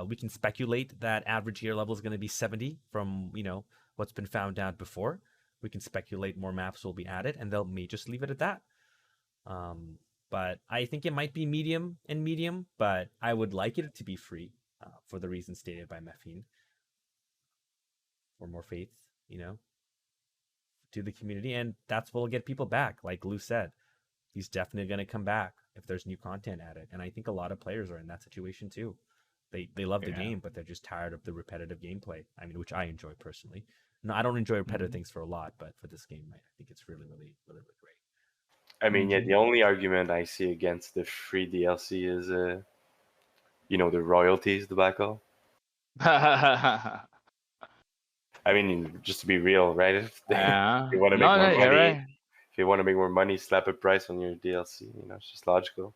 We can speculate that average year level is going to be 70 from what's been found out before. We can speculate more maps will be added, and they'll may just leave it at that. But I think it might be medium, but I would like it to be free. For the reasons stated by Maffeine. For more faith, to the community. And that's what will get people back. Like Lou said, he's definitely going to come back if there's new content added. And I think a lot of players are in that situation too. They love the game, but they're just tired of the repetitive gameplay. I mean, which I enjoy personally. No, I don't enjoy repetitive things for a lot, but for this game, I think it's really, really, really, really great. I mean, yeah, the only argument I see against the free DLC is the royalties debacle. I mean, just to be real, right? If they want to make more money, right. if you want to make more money, slap a price on your DLC. It's just logical.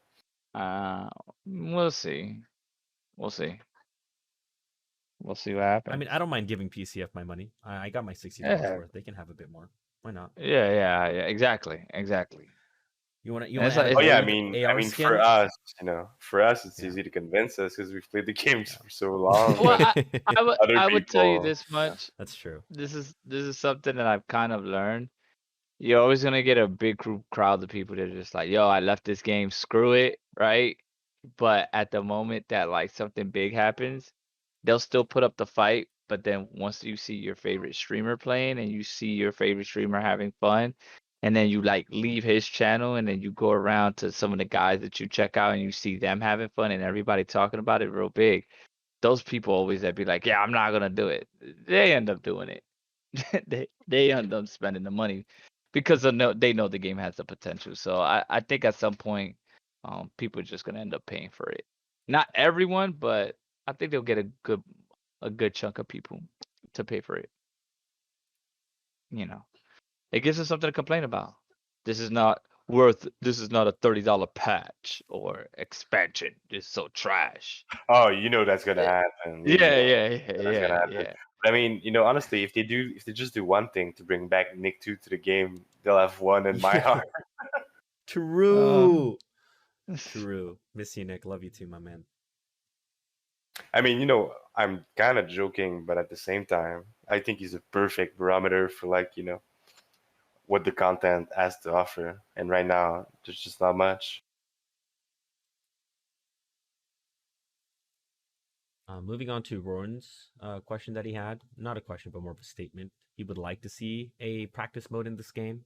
We'll see. We'll see what happens. I mean, I don't mind giving PCF my money. I got my $60 worth. They can have a bit more. Why not? Yeah. Exactly. You want to? Oh yeah, I mean, skin? for us, it's easy to convince us because we've played the games for so long. Well, I would tell you people- this much. That's true. This is something that I've kind of learned. You're always gonna get a big crowd of people that are just like, yo, I left this game, screw it, right? But at the moment that like something big happens, they'll still put up the fight. But then once you see your favorite streamer playing and you see your favorite streamer having fun, and then you like leave his channel and then you go around to some of the guys that you check out and you see them having fun and everybody talking about it real big, those people always that be like, yeah, I'm not gonna do it. They end up doing it. they end up spending the money because they know the game has the potential. So I think at some point, people are just gonna end up paying for it. Not everyone, but I think they'll get a good chunk of people to pay for it. It gives us something to complain about. This is not a $30 patch or expansion. It's so trash. Oh, that's gonna happen. Yeah. I mean, honestly, if they just do one thing to bring back Nick 2 to the game, they'll have one in my heart. True. Miss you, Nick. Love you too, my man. I mean, I'm kind of joking, but at the same time, I think he's a perfect barometer for what the content has to offer. And right now, there's just not much. Moving on to Roran's question that he had. Not a question, but more of a statement. He would like to see a practice mode in this game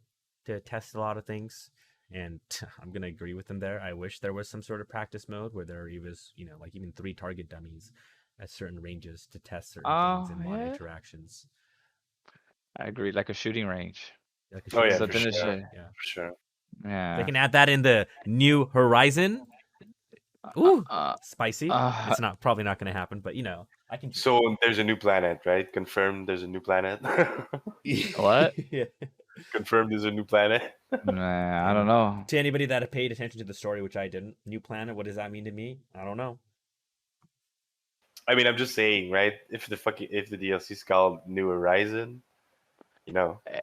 to test a lot of things. And I'm going to agree with him there. I wish there was some sort of practice mode where there was, like even 3 target dummies at certain ranges to test certain things Oh, and mod yeah. interactions. I agree, like a shooting range. Like Oh yeah, for Something to sure. shit. Yeah. For sure. They Yeah. can add that in the New Horizon. Ooh, Uh, spicy. uh, It's probably not going to happen, but I can. So there's a new planet, right? Confirmed. There's a new planet. What? Yeah. Confirmed. There's a new planet. Nah, I don't And know. To anybody that paid attention to the story, which I didn't, new planet. What does that mean to me? I don't know. I mean, I'm just saying, right? If the DLC is called New Horizon, It could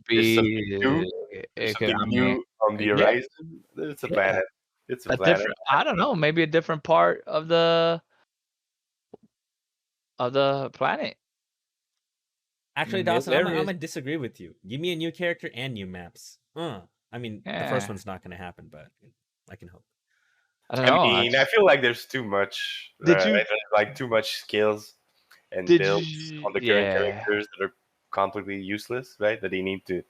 there's something be. new. There's It could. something I mean, new on the yeah, horizon. It's a yeah. planet. It's a A planet. different. I don't know. Maybe a different part of the planet. Actually, Maybe Dawson, I'm there is. gonna disagree with you. Give me a new character and new maps. I mean, the first Yeah. one's not gonna happen, but I can hope. I don't I know. mean, I feel like there's too much. Did you- right? There's like too much skills and Did builds you? on the current Yeah. characters that are completely useless, right? That they need to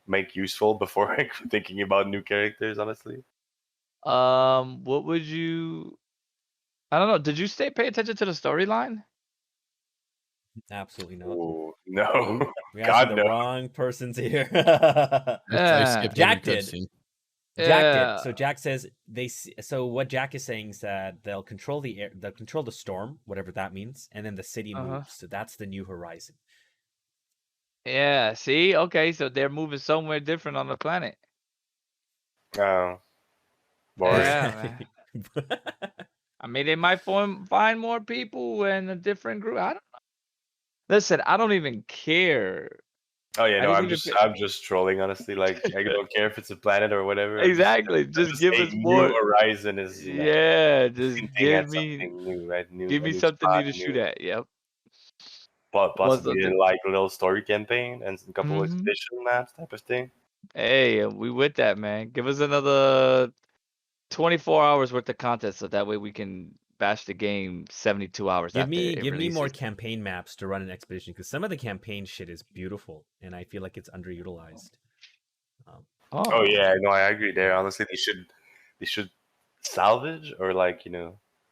make useful before thinking about new characters. Honestly, What would you? I don't know. Did you pay attention to the storyline? Absolutely not. oh no, We're asking God the no. wrong persons here. I Yeah. skipped Jack every did. cutscene. Jack Yeah. did. So Jack says So what Jack is saying is that they'll control the air, they'll control the storm, whatever that means, and then the city Uh-huh. moves. So that's the New Horizon. Yeah. See. Okay. So they're moving somewhere different on the planet. Oh, boring. Yeah, man. I mean, they might find more people in a different group. I don't know. Listen, I don't even care. Oh yeah, I no, just I'm need to just pick- I'm just trolling. Honestly, like I don't care if it's a planet or whatever. Exactly. I'm Just give saying us more. New Horizon is Yeah. Just hinting give at me something new, right? give A me new something spot, new to shoot new at. Yep. possibly something. like a little story campaign and a couple Mhm. expedition maps type of thing. Hey, we with that, man. Give us another 24 hours worth of content, so that way we can bash the game 72 hours Give after me it give me more releases. campaign maps to run an expedition because some of the campaign shit is beautiful and I feel like it's underutilized. Oh yeah, no, I agree there. Honestly, they should salvage or like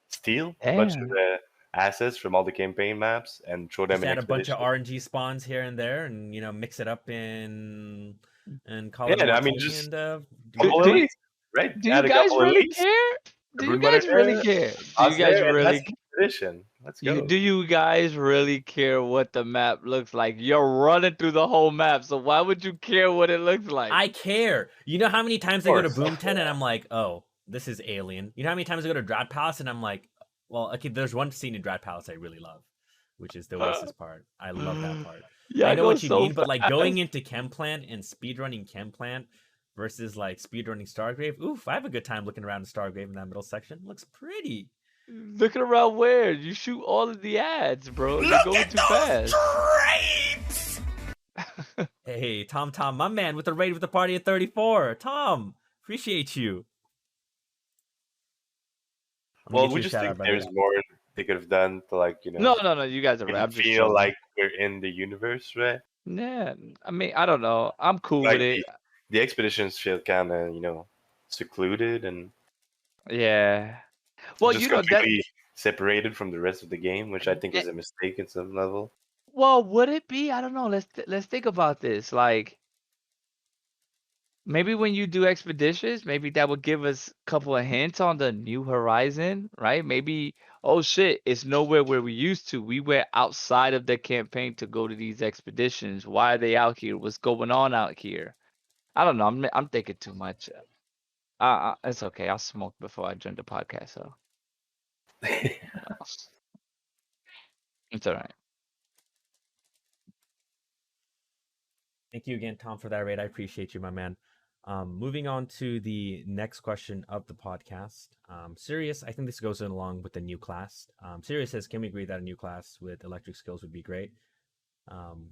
steal a bunch of Yeah. the assets from all the campaign maps and throw them Just in add a bunch of expedition. RNG spawns here and there, and mix it up and call Yeah, it a I mean, martini just and couple do, elites, right? do you Add a guys couple really elites. care? Do you Brood mother guys really there, care? Do you us guys there, and that's really the expedition. Let's go. do you guys really care what the map looks like? You're running through the whole map, so why would you care what it looks like? I care. You know how many times I go to course. Boomtown and I'm like, oh, this is alien. You know how many times I go to Drat Palace and I'm like, well, okay, there's one scene in Drat Palace I really love, which is the Oasis part. I love that part. Yeah, I know go what you so mean, but like going fast. into Chemplant and speedrunning Chemplant versus like speedrunning Stargrave, oof, I have a good time looking around Stargrave in that middle section. Looks pretty. Looking around where? You shoot all of the ads, bro. You're going too fast. Hey, Tom, my man, with the raid with the party at 34. Tom, appreciate you. I'm gonna Well, get we you a just shout think out, brother. there's more they could have done to like No. You guys are make right. I'm it just feel trolling. like we're in the universe, right? Yeah, I mean, I don't know. I'm cool Like with it. the expeditions feel kind of secluded and Yeah. Well, just you know that. completely separated from the rest of the game, which I think eh, is a mistake at some level. Well, would it be? I don't know. Let's think about this. Like, maybe when you do expeditions, maybe that would give us a couple of hints on the New Horizon, right? Maybe, oh shit, it's nowhere where we used to. We were outside of the campaign to go to these expeditions. Why are they out here? What's going on out here? I don't know. I'm thinking too much. It's okay. I'll smoke before I join the podcast, so it's all right. Thank you again, Tom, for that raid. I appreciate you, my man. Moving on to the next question of the podcast. Sirius, I think this goes in along with the new class. Sirius says, can we agree that a new class with electric skills would be great?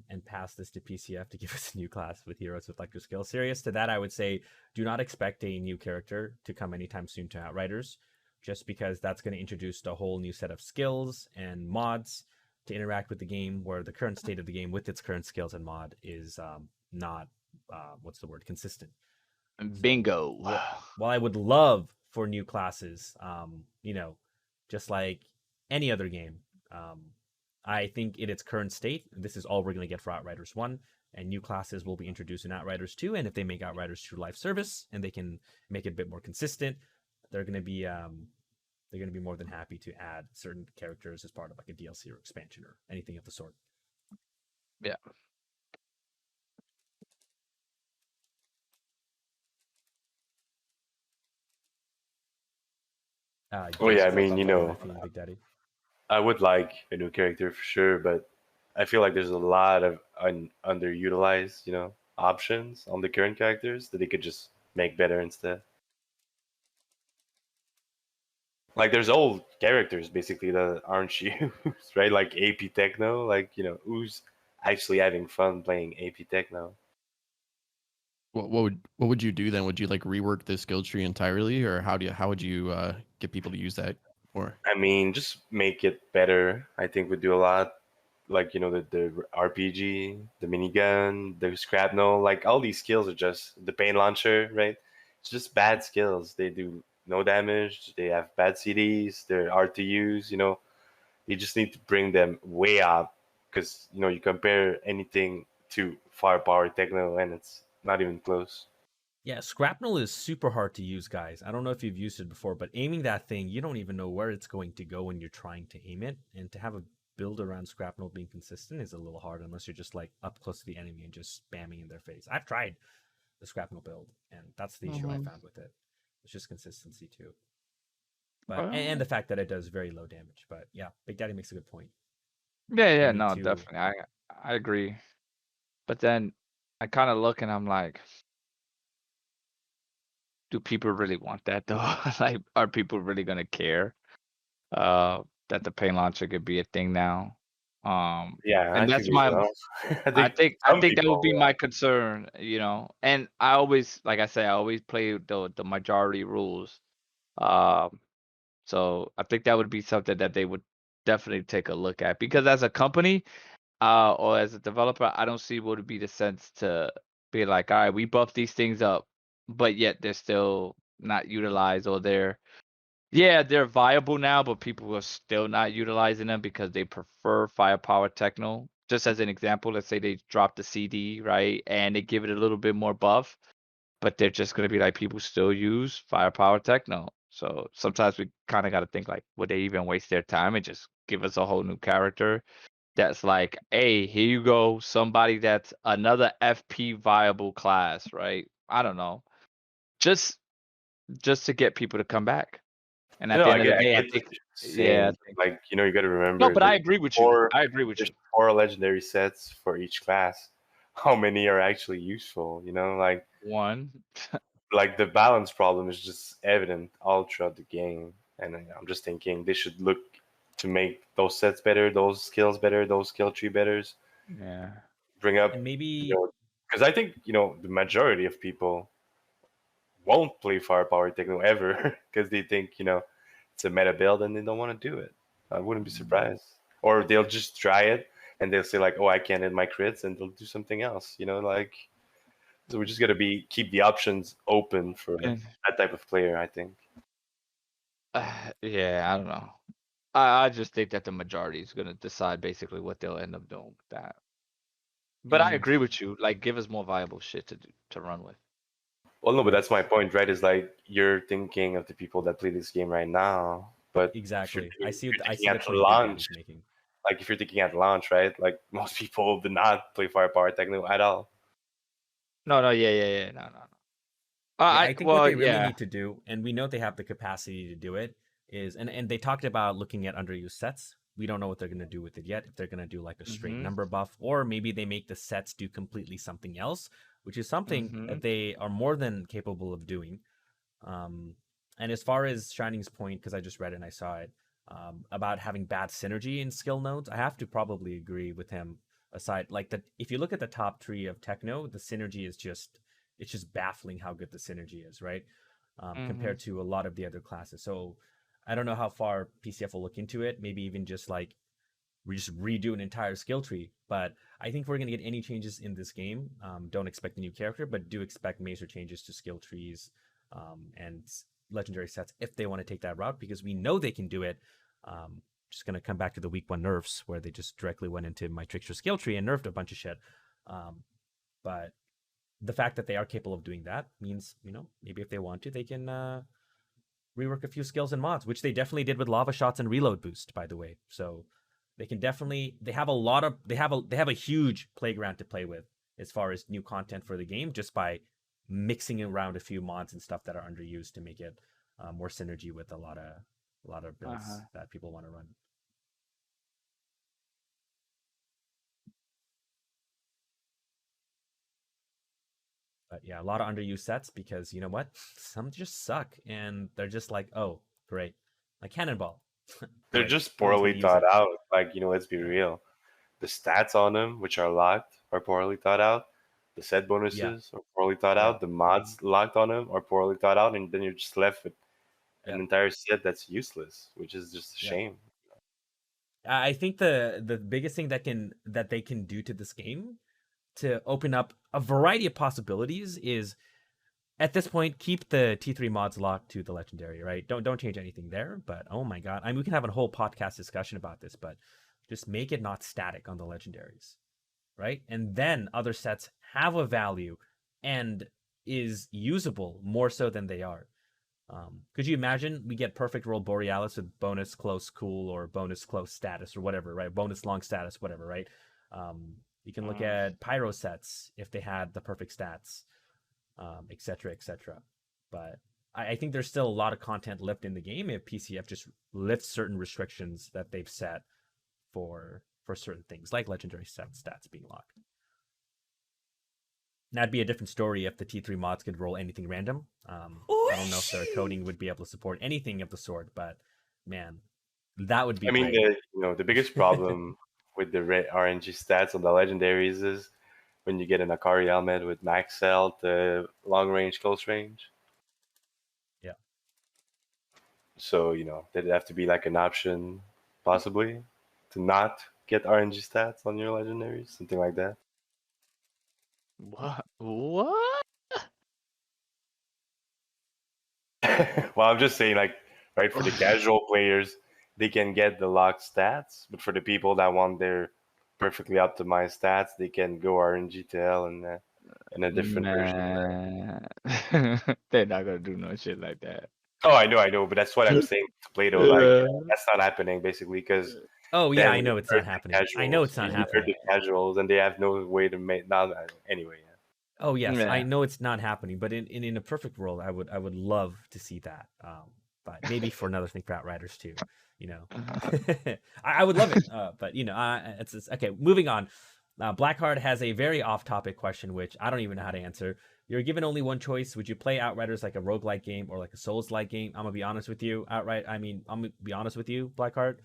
And pass this to PCF to give us a new class with heroes with electric skills. Sirius, to that I would say, do not expect a new character to come anytime soon to Outriders. just because that's going to introduce a whole new set of skills and mods to interact with the game, where the current state of the game with its current skills and mod is not what's the word, consistent. Bingo. While I would love for new classes, just like any other game, I think in its current state, this is all we're going to get for Outriders 1, and new classes will be introduced in Outriders 2, and if they make Outriders 2 live service and they can make it a bit more consistent, they're going to be more than happy to add certain characters as part of like a DLC or expansion or anything of the sort. Yeah. Oh yeah, I mean, Big Daddy. I would like a new character for sure, but I feel like there's a lot of underutilized, options on the current characters that they could just make better instead. Like there's old characters basically that aren't used, right? Like AP Techno, like who's actually having fun playing AP Techno? What would you do then? Would you like rework the skill tree entirely, or how would you get people to use that for? I mean, just make it better. I think would do a lot. Like the RPG, the minigun, the shrapnel, like all these skills are just the paint launcher, right? It's just bad skills. They do no damage. They have bad CDs. They're hard to use. You just need to bring them way up because you compare anything to firepower techno and it's not even close. Yeah, Scrapnel is super hard to use, guys. I don't know if you've used it before, but aiming that thing, you don't even know where it's going to go when you're trying to aim it. And to have a build around Scrapnel being consistent is a little hard unless you're just like up close to the enemy and just spamming in their face. I've tried the Scrapnel build, and that's the issue I found with it. It's just consistency too. But and the fact that it does very low damage. But yeah, Big Daddy makes a good point. Yeah, no, definitely. I agree. But then I kind of look and I'm like, do people really want that though? Like, are people really gonna care that the paint launcher could be a thing now? Yeah, And that's my I think that would be my concern, And I always, like I say, I always play the majority rules. So I think that would be something that they would definitely take a look at, because as a company, or as a developer, I don't see what would be the sense to be like, all right, we buff these things up, but yet they're still not utilized, or they're viable now, but people are still not utilizing them because they prefer firepower techno. Just as an example, let's say they drop the CD, right, and they give it a little bit more buff, but they're just gonna be like, people still use firepower techno. So sometimes we kind of got to think like, would they even waste their time and just give us a whole new character that's like, hey, here you go, somebody that's another FP viable class, right? I don't know, just to get people to come back. And at the end of the day, I think, like you got to remember. No, but I agree with you. There's 4 legendary sets for each class. How many are actually useful? Like 1. Like the balance problem is just evident all throughout the game, and I'm just thinking they should look to make those sets better, those skills better, those skill tree better. Yeah. Bring up, and maybe because I think the majority of people won't play firepower techno ever because they think it's a meta build and they don't want to do it. I wouldn't be surprised, or they'll just try it and they'll say like, oh, I can't hit my crits, and they'll do something else. Like. So we just got to keep the options open for that type of player, I think. Yeah, I don't know. I just think that the majority is going to decide basically what they'll end up doing with that. But I agree with you. Like, give us more viable shit to run with. Well, no, but that's my point, right? Is like you're thinking of the people that play this game right now, but exactly. I see the point launch. Making. Like if you're thinking at launch, right? Like most people did not play firepower techno at all. No, no. I think what they really need to do, and we know they have the capacity to do it, is and they talked about looking at underused sets. We don't know what they're going to do with it yet. If they're going to do like a straight number buff, or maybe they make the sets do completely something else, which is something that they are more than capable of doing. And as far as Shining's point, because I just read it and I saw it, about having bad synergy in skill nodes, I have to probably agree with him. Aside, like that, if you look at the top 3 of Techno, the synergy is just baffling how good the synergy is, right? Compared to a lot of the other classes. So I don't know how far PCF will look into it. Maybe even just like we just redo an entire skill tree. But I think if we're going to get any changes in this game, don't expect a new character, but do expect major changes to skill trees and legendary sets if they want to take that route, because we know they can do it. Just going to come back to the week 1 nerfs where they just directly went into my trickster skill tree and nerfed a bunch of shit. But the fact that they are capable of doing that means, maybe if they want to, they can rework a few skills and mods, which they definitely did with lava shots and reload boost, by the way. So they can definitely, they have a huge playground to play with as far as new content for the game, just by mixing around a few mods and stuff that are underused to make it more synergy with a lot of builds that people want to run. But yeah, a lot of underused sets because you know what? Some just suck and they're just like, oh, great. Like Cannonball. They're just poorly thought out. Like, let's be real. The stats on them, which are locked, are poorly thought out. The set bonuses are poorly thought out. The mods locked on them are poorly thought out. And then you're just left with an entire set that's useless, which is just a shame. I think the biggest thing that they can do to this game to open up a variety of possibilities is, at this point, keep the T3 mods locked to the legendary, right? Don't change anything there. But oh my god, I mean, we can have a whole podcast discussion about this, but just make it not static on the legendaries, right? And then other sets have a value and is usable more so than they are. Could you imagine we get perfect roll Borealis with bonus close cool or bonus close status or whatever, right? Bonus long status, whatever, right? You can look at pyro sets if they had the perfect stats, et cetera, et cetera. But I think there's still a lot of content left in the game if PCF just lifts certain restrictions that they've set for certain things, like legendary stats being locked. That'd be a different story if the T3 mods could roll anything random. I don't know if their coding would be able to support anything of the sort, but man, that would be. I mean, the biggest problem with the RNG stats on the legendaries is when you get an Akari helmet with max health, long range, close range. Yeah. So there'd have to be like an option, possibly, to not get RNG stats on your legendaries, something like that. What? Well, I'm just saying, like, right, for the casual players, they can get the locked stats, but for the people that want their perfectly optimized stats, they can go RNG to hell in a different version. They're not gonna do no shit like that. Oh, I know, but that's what I'm saying to Play-Doh. Like, that's not happening, basically, because... Oh, yeah, I know it's not happening. Casuals, I know it's not happening. The casuals, and they have no way to make... Anyway, yeah. Oh, yes, I know it's not happening, but in a perfect world, I would love to see that. But maybe for another thing for Outriders, too. I would love it, but it's okay. Moving on. Blackheart has a very off-topic question, which I don't even know how to answer. You're given only one choice. Would you play Outriders like a roguelike game or like a Souls-like game? I'm gonna be honest with you. I'm gonna be honest with you, Blackheart.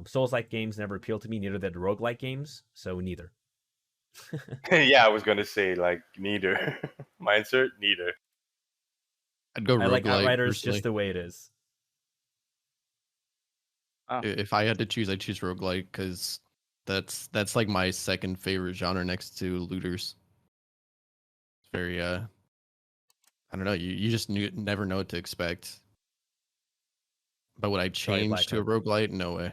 Souls-like games never appeal to me. Neither did roguelike games, so neither. Yeah, I was gonna say like neither. My answer, neither. I'd go roguelike. I like Outriders personally. just the way it is. If I had to choose, I'd choose roguelike because that's like my second favorite genre next to looters. It's very I don't know. You just never know what to expect. But would I change to a roguelite? No way.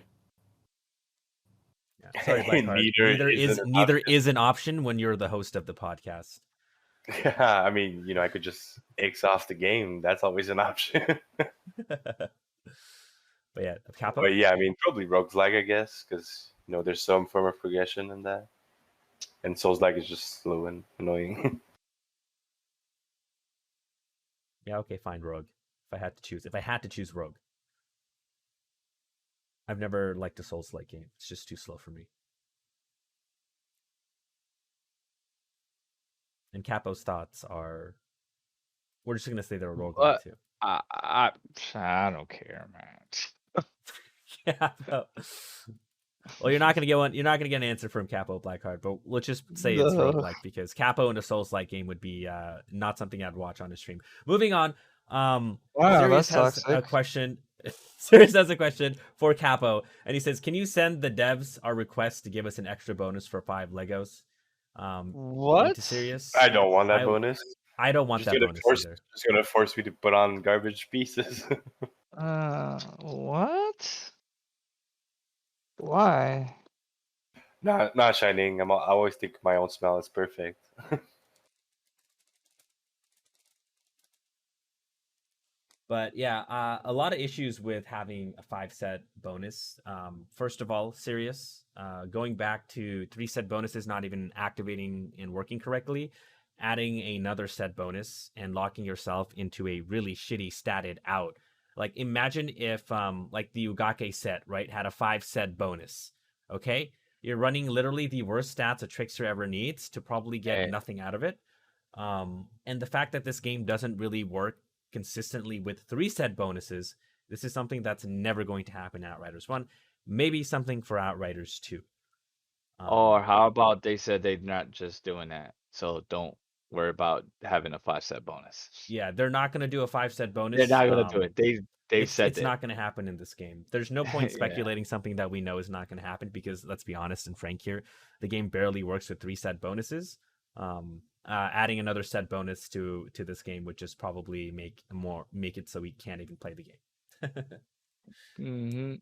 Yeah. Sorry, Blackheart. Neither is an option when you're the host of the podcast. Yeah, I mean, I could just X off the game. That's always an option. But yeah, Capo? But yeah, I mean, probably roguelike, I guess, because there's some form of progression in that, and Souls-like is just slow and annoying. Yeah, okay, fine, Rogue. If I had to choose Rogue. I've never liked a Souls-like game. It's just too slow for me. And Capo's thoughts are... We're just going to say they're a roguelike, too. I don't care, man. Yeah, no. Well, you're not going to get one. You're not going to get an answer from Capo Blackheart, but let's just say it's roguelike because Capo in a Souls-like game would be not something I'd watch on a stream. Moving on. Wow, Sirius that's has toxic. a question. Sirius has a question for Capo, and he says, "Can you send the devs our request to give us an extra bonus for 5 Legos?" What? Into Sirius. I don't want that bonus. I don't want that bonus either. Just gonna force me to put on garbage pieces. What? Why? Not shining. I always think my own smell is perfect. But yeah, a lot of issues with having a 5-set bonus. First of all, Sirius, going back to 3-set bonuses not even activating and working correctly, adding another set bonus and locking yourself into a really shitty statted out. Like imagine if like the Ugake set, right, had a 5-set bonus. Okay? You're running literally the worst stats a trickster ever needs to probably get nothing out of it. And the fact that this game doesn't really work consistently with 3-set bonuses, this is something that's never going to happen in Outriders 1. Maybe something for Outriders 2. Or how about they said they're not just doing that, so don't worry about having a 5-set bonus. Yeah, they're not going to do a 5-set bonus. They're not going to do it. They said it's not going to happen in this game. There's no point speculating something that we know is not going to happen because, let's be honest and frank here, the game barely works with 3-set bonuses. Adding another set bonus to this game would just probably make it so we can't even play the game. Mm-hmm.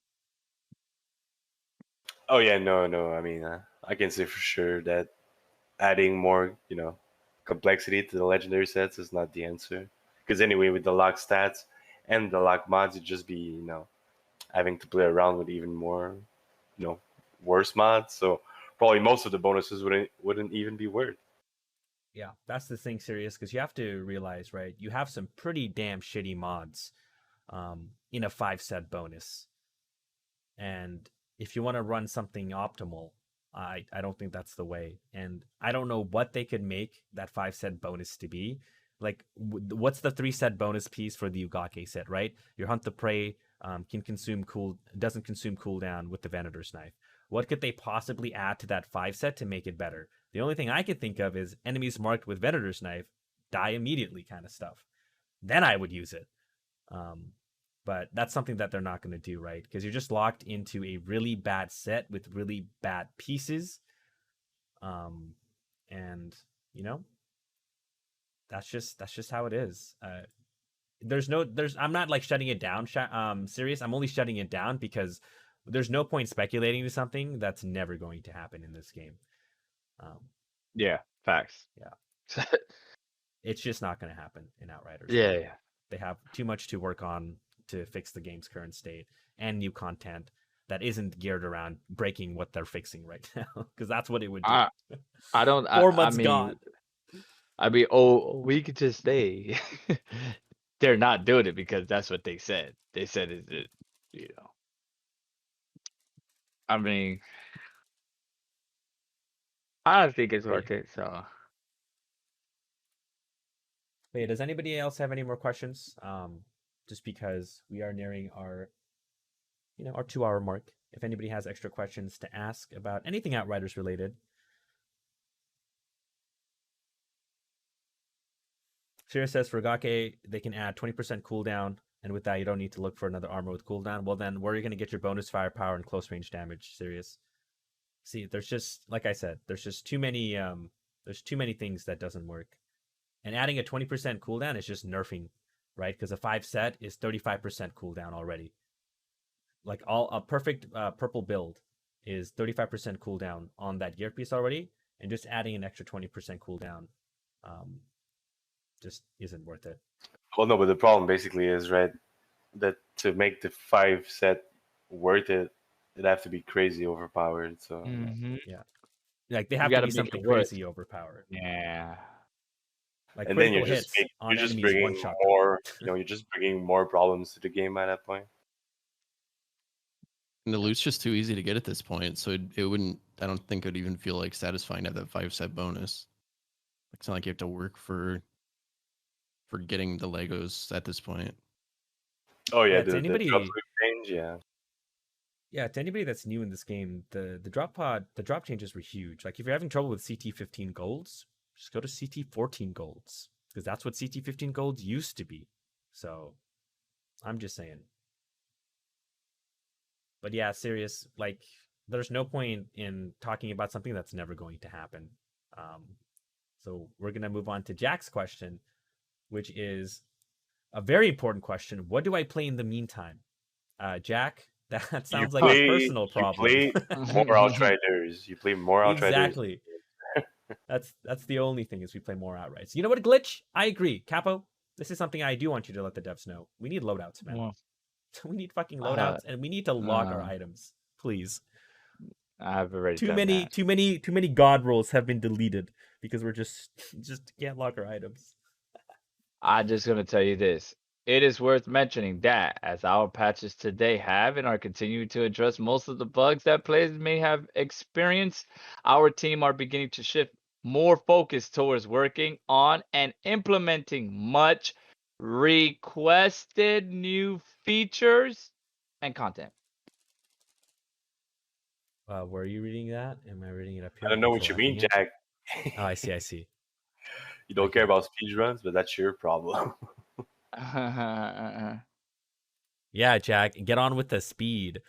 Oh yeah, no. I mean, I can say for sure that adding more, complexity to the legendary sets is not the answer. Because anyway, with the lock stats and the lock mods, you'd just be, having to play around with even more, worse mods. So probably most of the bonuses wouldn't even be worth. Yeah, that's the thing, Sirius, because you have to realize, right? You have some pretty damn shitty mods in a 5-set bonus. And if you want to run something optimal, I don't think that's the way. And I don't know what they could make that 5-set bonus to be. Like, what's the 3-set bonus piece for the Ugake set, right? Your Hunt the Prey doesn't consume cooldown with the Venator's Knife. What could they possibly add to that 5-set to make it better? The only thing I could think of is enemies marked with Venator's Knife die immediately kind of stuff. Then I would use it. But that's something that they're not going to do, right? Because you're just locked into a really bad set with really bad pieces. And, that's just how it is. I'm not like shutting it down, Serious. I'm only shutting it down because there's no point speculating to something that's never going to happen in this game. Yeah, facts. Yeah. It's just not going to happen in Outriders. Yeah. They have too much to work on to fix the game's current state and new content that isn't geared around breaking what they're fixing right now, because that's what it would do. I don't. 4 months gone. I mean, we could just stay. They're not doing it because that's what they said. They said it. I mean, I don't think it's worth it. So. Wait, does anybody else have any more questions? Just because we are nearing our 2-hour mark. If anybody has extra questions to ask about anything Outriders related. Shira says for Ugake, they can add 20% cooldown, and with that, you don't need to look for another armor with cooldown. Well, then where are you going to get your bonus firepower and close range damage, Sirius? See, there's just, like I said, there's just too many things that doesn't work. And adding a 20% cooldown is just nerfing, right? Because a 5-set is 35% cooldown already. Like a perfect purple build is 35% cooldown on that gear piece already, and just adding an extra 20% cooldown just isn't worth it. Well, no, but the problem basically is, right, that to make the 5-set worth it, it'd have to be crazy overpowered. So yeah, like they have to be something crazy overpowered. Yeah. Like, and then you're just bringing more, you're just bringing more problems to the game at that point. And the loot's just too easy to get at this point, so it wouldn't. I don't think it would even feel like satisfying to have that 5-set bonus. It's not like you have to work for getting the Legos at this point. Oh yeah, the drop change, yeah. Yeah, to anybody that's new in this game, the drop changes were huge. Like if you're having trouble with CT 15 golds, just go to CT 14 golds, because that's what CT 15 golds used to be. So I'm just saying. But yeah, serious. Like, there's no point in talking about something that's never going to happen. So we're gonna move on to Jack's question, which is a very important question. What do I play in the meantime? Jack, that You sounds like a play, personal you problem. play more Outriders. You play more Outriders. Exactly. That's the only thing is we play more outrights. You know what, Glitch? I agree. Capo, this is something I do want you to let the devs know. We need loadouts, man. Well, We need fucking uh, loadouts, and we need to log our uh, items, please. I've already Too done many, that. too many god rolls have been deleted because we're just can't log our items. I'm just gonna tell you this. It is worth mentioning that as our patches today have and are continuing to address most of the bugs that players may have experienced, our team are beginning to shift more focus towards working on and implementing much requested new features and content. Where are you reading that? Am I reading it up I here? don't know what you Overlapping mean, it? Jack. Oh, I see. I see. You don't care about speedruns, but that's your problem. Yeah, Jack, get on with the speed.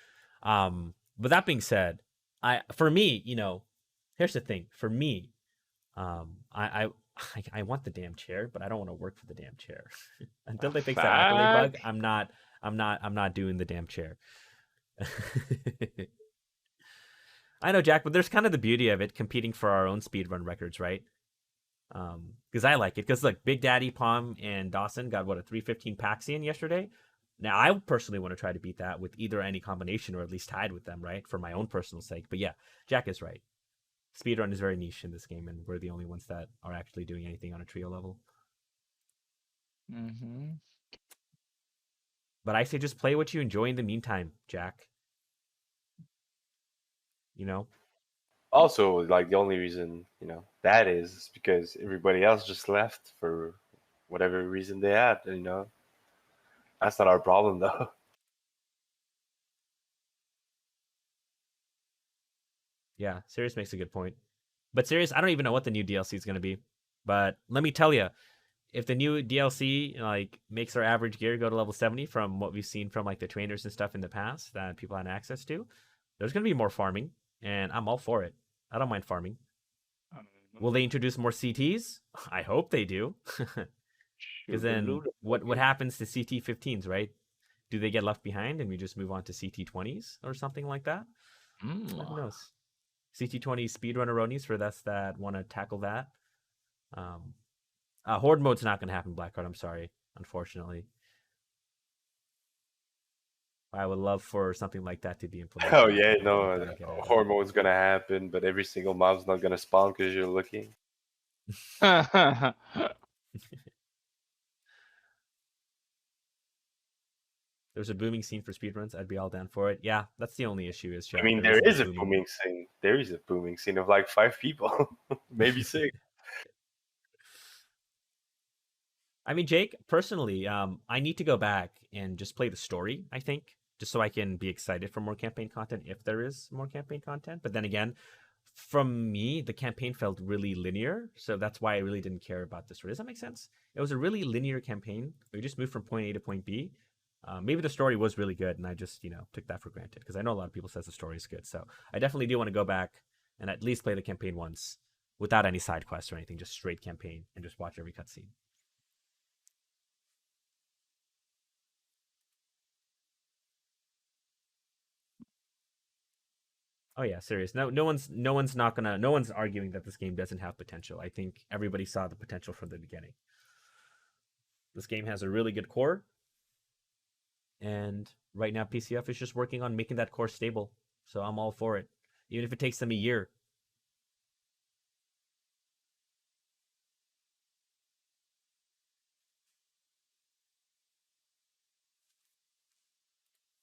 But that being said, for me, here's the thing. For me, I want the damn chair, but I don't want to work for the damn chair. Until they fix that accolade bug, Fact. I'm not doing the damn chair. I know, Jack, but there's kind of the beauty of it competing for our own speedrun records, right? Because I like it. Because look, Big Daddy, Palm, and Dawson got what, a 315 Paxian yesterday. Now I personally want to try to beat that with either any combination or at least tied with them, right? For my own personal sake. But yeah, Jack is right. Speedrun is very niche in this game, and we're the only ones that are actually doing anything on a trio level. Mm-hmm. But I say just play what you enjoy in the meantime, Jack. You know? Also, like the only reason that is because everybody else just left for whatever reason they had. That's not our problem though. Yeah, Sirius makes a good point. But Sirius, I don't even know what the new DLC is going to be. But let me tell you, if the new DLC like makes our average gear go to level 70 from what we've seen from like the trainers and stuff in the past that people had access to, there's going to be more farming, and I'm all for it. I don't mind farming. Will they introduce more CTs? I hope they do. Because then what happens to CT15s, right? Do they get left behind and we just move on to CT20s or something like that? Who knows? CT20 speedrunneronies for us that want to tackle that. Horde mode's not going to happen, Blackheart. I'm sorry, unfortunately. I would love for something like that to be implemented. Oh yeah, no, hormone's gonna happen, but every single mob's not gonna spawn because you're looking. There's a booming scene for speedruns. I'd be all down for it. Yeah, that's the only issue is, Jack, I mean, there is a booming scene. There is a booming scene of like 5 people, maybe 6. I mean, Jake, personally, I need to go back and just play the story, I think, just so I can be excited for more campaign content if there is more campaign content. But then again, from me, the campaign felt really linear. So that's why I really didn't care about the story. Does that make sense? It was a really linear campaign. We just moved from point A to point B. Maybe the story was really good, and I just, took that for granted because I know a lot of people says the story is good. So I definitely do want to go back and at least play the campaign once without any side quests or anything, just straight campaign and just watch every cutscene. Oh yeah, serious. No one's arguing that this game doesn't have potential. I think everybody saw the potential from the beginning. This game has a really good core, and right now PCF is just working on making that core stable. So I'm all for it, even if it takes them a year.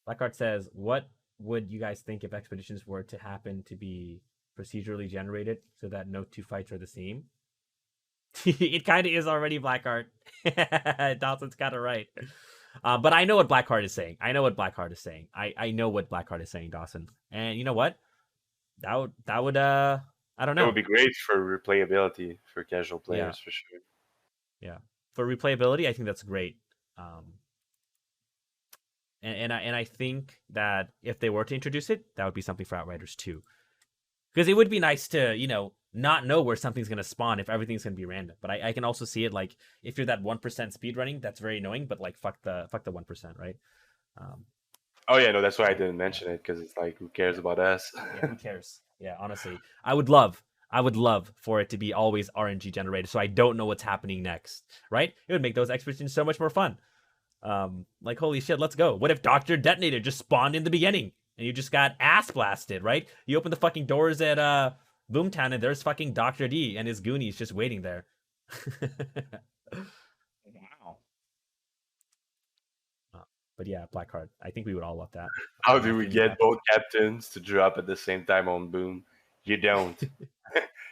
Blackheart says, "What would you guys think if expeditions were to happen to be procedurally generated so that no two fights are the same?" It kind of is already, Blackheart. Dawson's got it right. But I know what Blackheart is saying. I know what Blackheart is saying. I know what Blackheart is saying, Dawson. And you know what? That would I don't know. It would be great for replayability for casual players, for sure. Yeah. For replayability, I think that's great. And I think that if they were to introduce it, that would be something for Outriders 2. Because it would be nice to, not know where something's going to spawn if everything's going to be random. But I can also see it like if you're that 1% speedrunning, that's very annoying, but like fuck the 1%, right? Oh yeah, no, that's why I didn't mention it, because it's like, who cares about us? Yeah, who cares? Yeah, honestly, I would love for it to be always RNG generated, so I don't know what's happening next, right? It would make those expeditions so much more fun. Like, holy shit, let's go. What if Dr. Detonator just spawned in the beginning and you just got ass blasted, right? You open the fucking doors at Boomtown and there's fucking Dr. D and his Goonies just waiting there. Wow. But yeah, Blackheart. I think we would all love that. How do we get both captains to drop at the same time on Boom? You don't.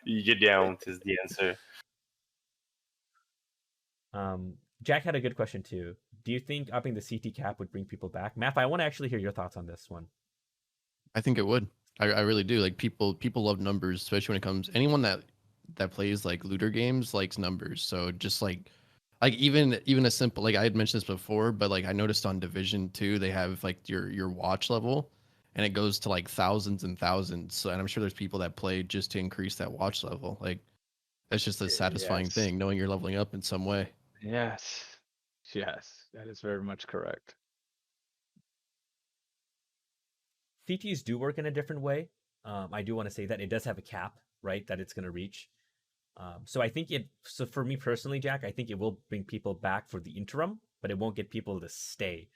You don't is the answer. Jack had a good question too. Do you think upping the CT cap would bring people back? Maff, I want to actually hear your thoughts on this one. I think it would. I really do. Like people love numbers, especially when it comes. Anyone that plays like looter games likes numbers. So just like even a simple, like I had mentioned this before, but like I noticed on Division 2 they have like your watch level, and it goes to like thousands and thousands. So, and I'm sure there's people that play just to increase that watch level. Like that's just a satisfying Yes. thing, knowing you're leveling up in some way. Yes. Yes, that is very much correct. CTs do work in a different way. I do want to say that it does have a cap, right, that it's going to reach. So I think so for me personally, Jack, I think it will bring people back for the interim, but it won't get people to stay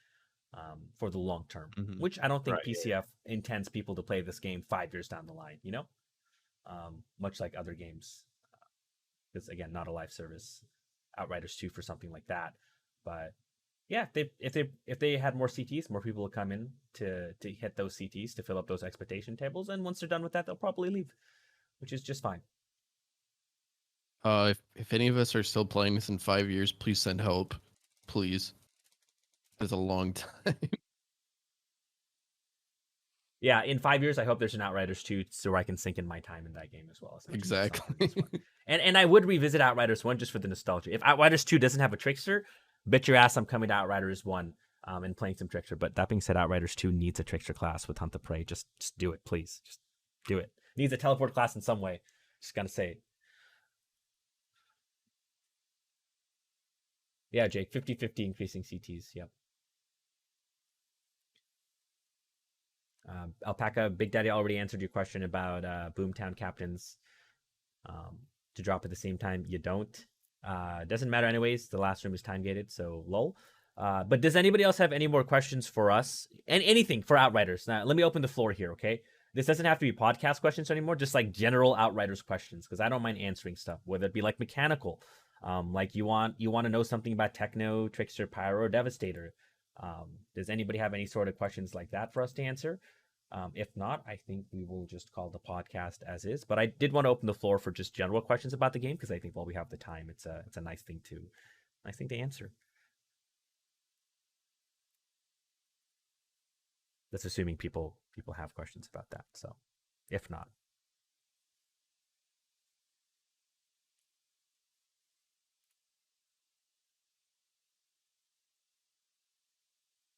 for the long term, which I don't think Right, PCF intends people to play this game 5 years down the line, much like other games. It's, again, not a live service. Outriders 2 for something like that. But yeah, if they had more CTs, more people will come in to hit those CTs to fill up those expectation tables, and once they're done with that, they'll probably leave, which is just fine. If any of us are still playing this in 5 years, please send hope, please. It's a long time. Yeah, in 5 years, I hope there's an Outriders 2 so I can sink in my time in that game as well. Exactly. And I would revisit Outriders 1 just for the nostalgia. If Outriders 2 doesn't have a Trickster, bet your ass I'm coming to Outriders 1 and playing some Trickster. But that being said, Outriders 2 needs a Trickster class with Hunt the Prey. Just do it, please. Just do it. Needs a teleport class in some way. Just gotta say it. Yeah, Jake, 50-50 increasing CTs. Yep. Alpaca, Big Daddy already answered your question about Boomtown captains to drop at the same time. You don't. Doesn't matter anyways. The last room is time gated, so lol. But does anybody else have any more questions for us? And anything for Outriders? Now, let me open the floor here, okay? This doesn't have to be podcast questions anymore, just like general Outriders questions, because I don't mind answering stuff, whether it be like mechanical, like you want to know something about Techno, Trickster, Pyro, or Devastator. Does anybody have any sort of questions like that for us to answer? If not, I think we will just call the podcast as is. But I did want to open the floor for just general questions about the game, because I think while we have the time, it's a nice thing to answer. That's assuming people have questions about that. So, if not.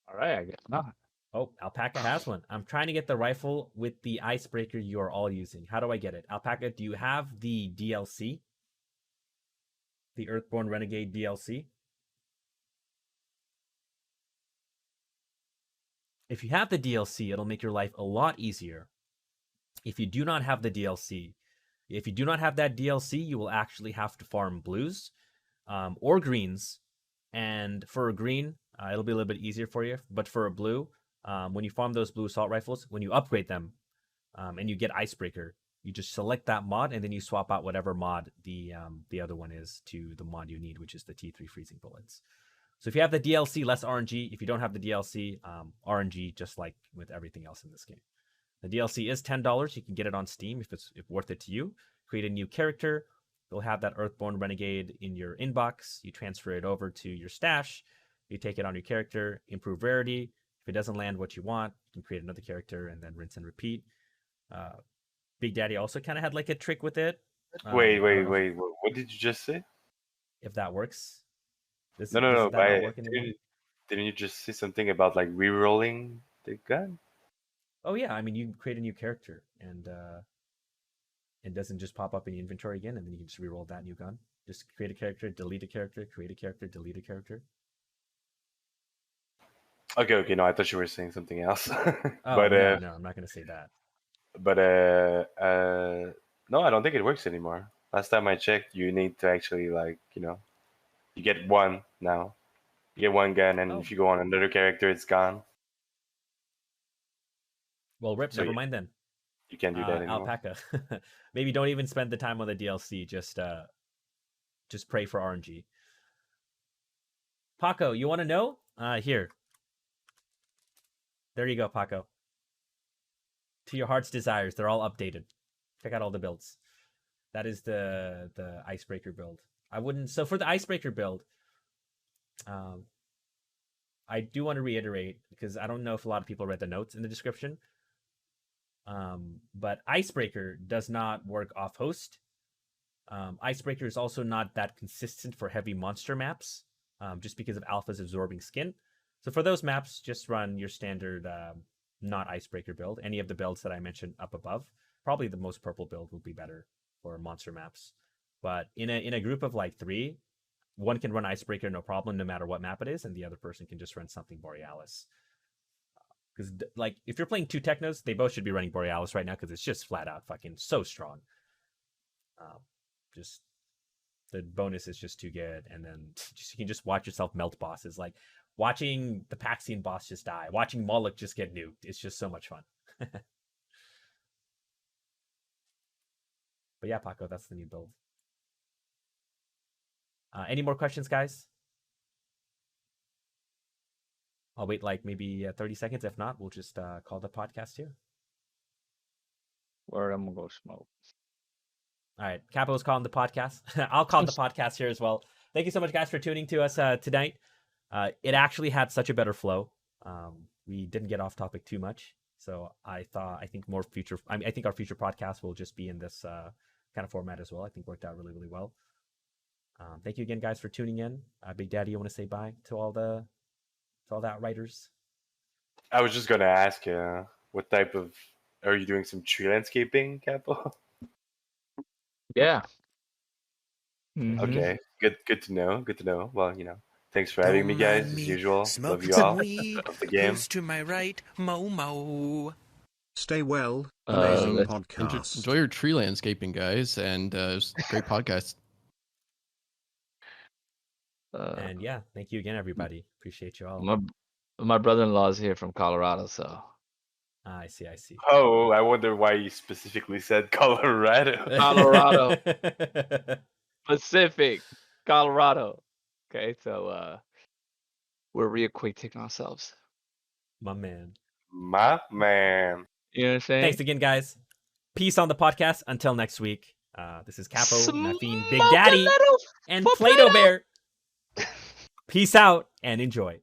All right, I guess not. Oh, Alpaca has one. I'm trying to get the rifle with the icebreaker you are all using. How do I get it? Alpaca, do you have the DLC? The Earthborn Renegade DLC? If you have the DLC, it'll make your life a lot easier. If you do not have the DLC, if you do not have that DLC, you will actually have to farm blues or greens. And for a green, it'll be a little bit easier for you. But for a blue, when you farm those blue assault rifles, when you upgrade them and you get Icebreaker, you just select that mod and then you swap out whatever mod the other one is to the mod you need, which is the T3 freezing bullets. So if you have the DLC, less RNG. If you don't have the DLC, RNG, just like with everything else in this game. The DLC is $10. You can get it on Steam if it's worth it to you. Create a new character. You'll have that Earthborn Renegade in your inbox. You transfer it over to your stash. You take it on your character, improve rarity. If it doesn't land what you want, you can create another character and then rinse and repeat. Big Daddy also kind of had like a trick with it. Wait. What did you just say? If that works. No. Does that not work anymore? Didn't you just say something about like re-rolling the gun? Oh yeah, I mean you can create a new character and it doesn't just pop up in the inventory again, and then you can just reroll that new gun. Just create a character, delete a character, create a character, delete a character. Okay. No, I thought you were saying something else. Oh but no, I'm not gonna say that. but no, I don't think it works anymore. Last time I checked, you need to actually like you get one now. You get one gun, and Oh. if you go on another character, it's gone. Well, rip. So Never mind then. You can't do that anymore. Alpaca. Maybe don't even spend the time on the DLC. Just pray for RNG. Paco, you want to know? Here. There you go, Paco. To your heart's desires, they're all updated. Check out all the builds. That is the icebreaker build. I wouldn't. So for the icebreaker build, I do want to reiterate because I don't know if a lot of people read the notes in the description. But icebreaker does not work off host. Icebreaker is also not that consistent for heavy monster maps, just because of alpha's absorbing skin. So for those maps, just run your standard not icebreaker build. Any of the builds that I mentioned up above. Probably the most purple build would be better for monster maps. But in a group of like 3, one can run icebreaker no problem, no matter what map it is, and the other person can just run something Borealis. Because like if you're playing 2 technos, they both should be running Borealis right now because it's just flat out fucking so strong. Just the bonus is just too good, and then you can just watch yourself melt bosses. Like watching the Paxian boss just die, watching Moloch just get nuked. It's just so much fun. But yeah, Paco, that's the new build. Any more questions, guys? I'll wait like maybe 30 seconds. If not, we'll just call the podcast here. Word, I'm gonna go smoke. All right, Capo's calling the podcast. I'll call the podcast here as well. Thank you so much, guys, for tuning to us tonight. It actually had such a better flow. We didn't get off topic too much, so I think more future. I think our future podcast will just be in this kind of format as well. I think worked out really, really well. Thank you again, guys, for tuning in. Big Daddy, you want to say bye to all the Outriders? I was just gonna ask, what type of are you doing? Some tree landscaping, Capo? Yeah. Okay, good to know. Good to know. Well, thanks for having me, guys. As usual, love you all. Love the game. Who's to my right? Mo. Stay well. Amazing let's podcast. Enjoy your tree landscaping, guys, and it was a great podcast. And yeah, thank you again, everybody. Appreciate you all. My brother-in-law is here from Colorado, so. I see. Oh, I wonder why you specifically said Colorado. Colorado. Pacific, Colorado. Okay, so we're reacquainting ourselves. My man. My man. You know what I'm saying? Thanks again, guys. Peace on the podcast. Until next week. This is Capo, Maffeine, Big Smoke a Daddy, little and for Play-Doh Bear. Peace out and enjoy.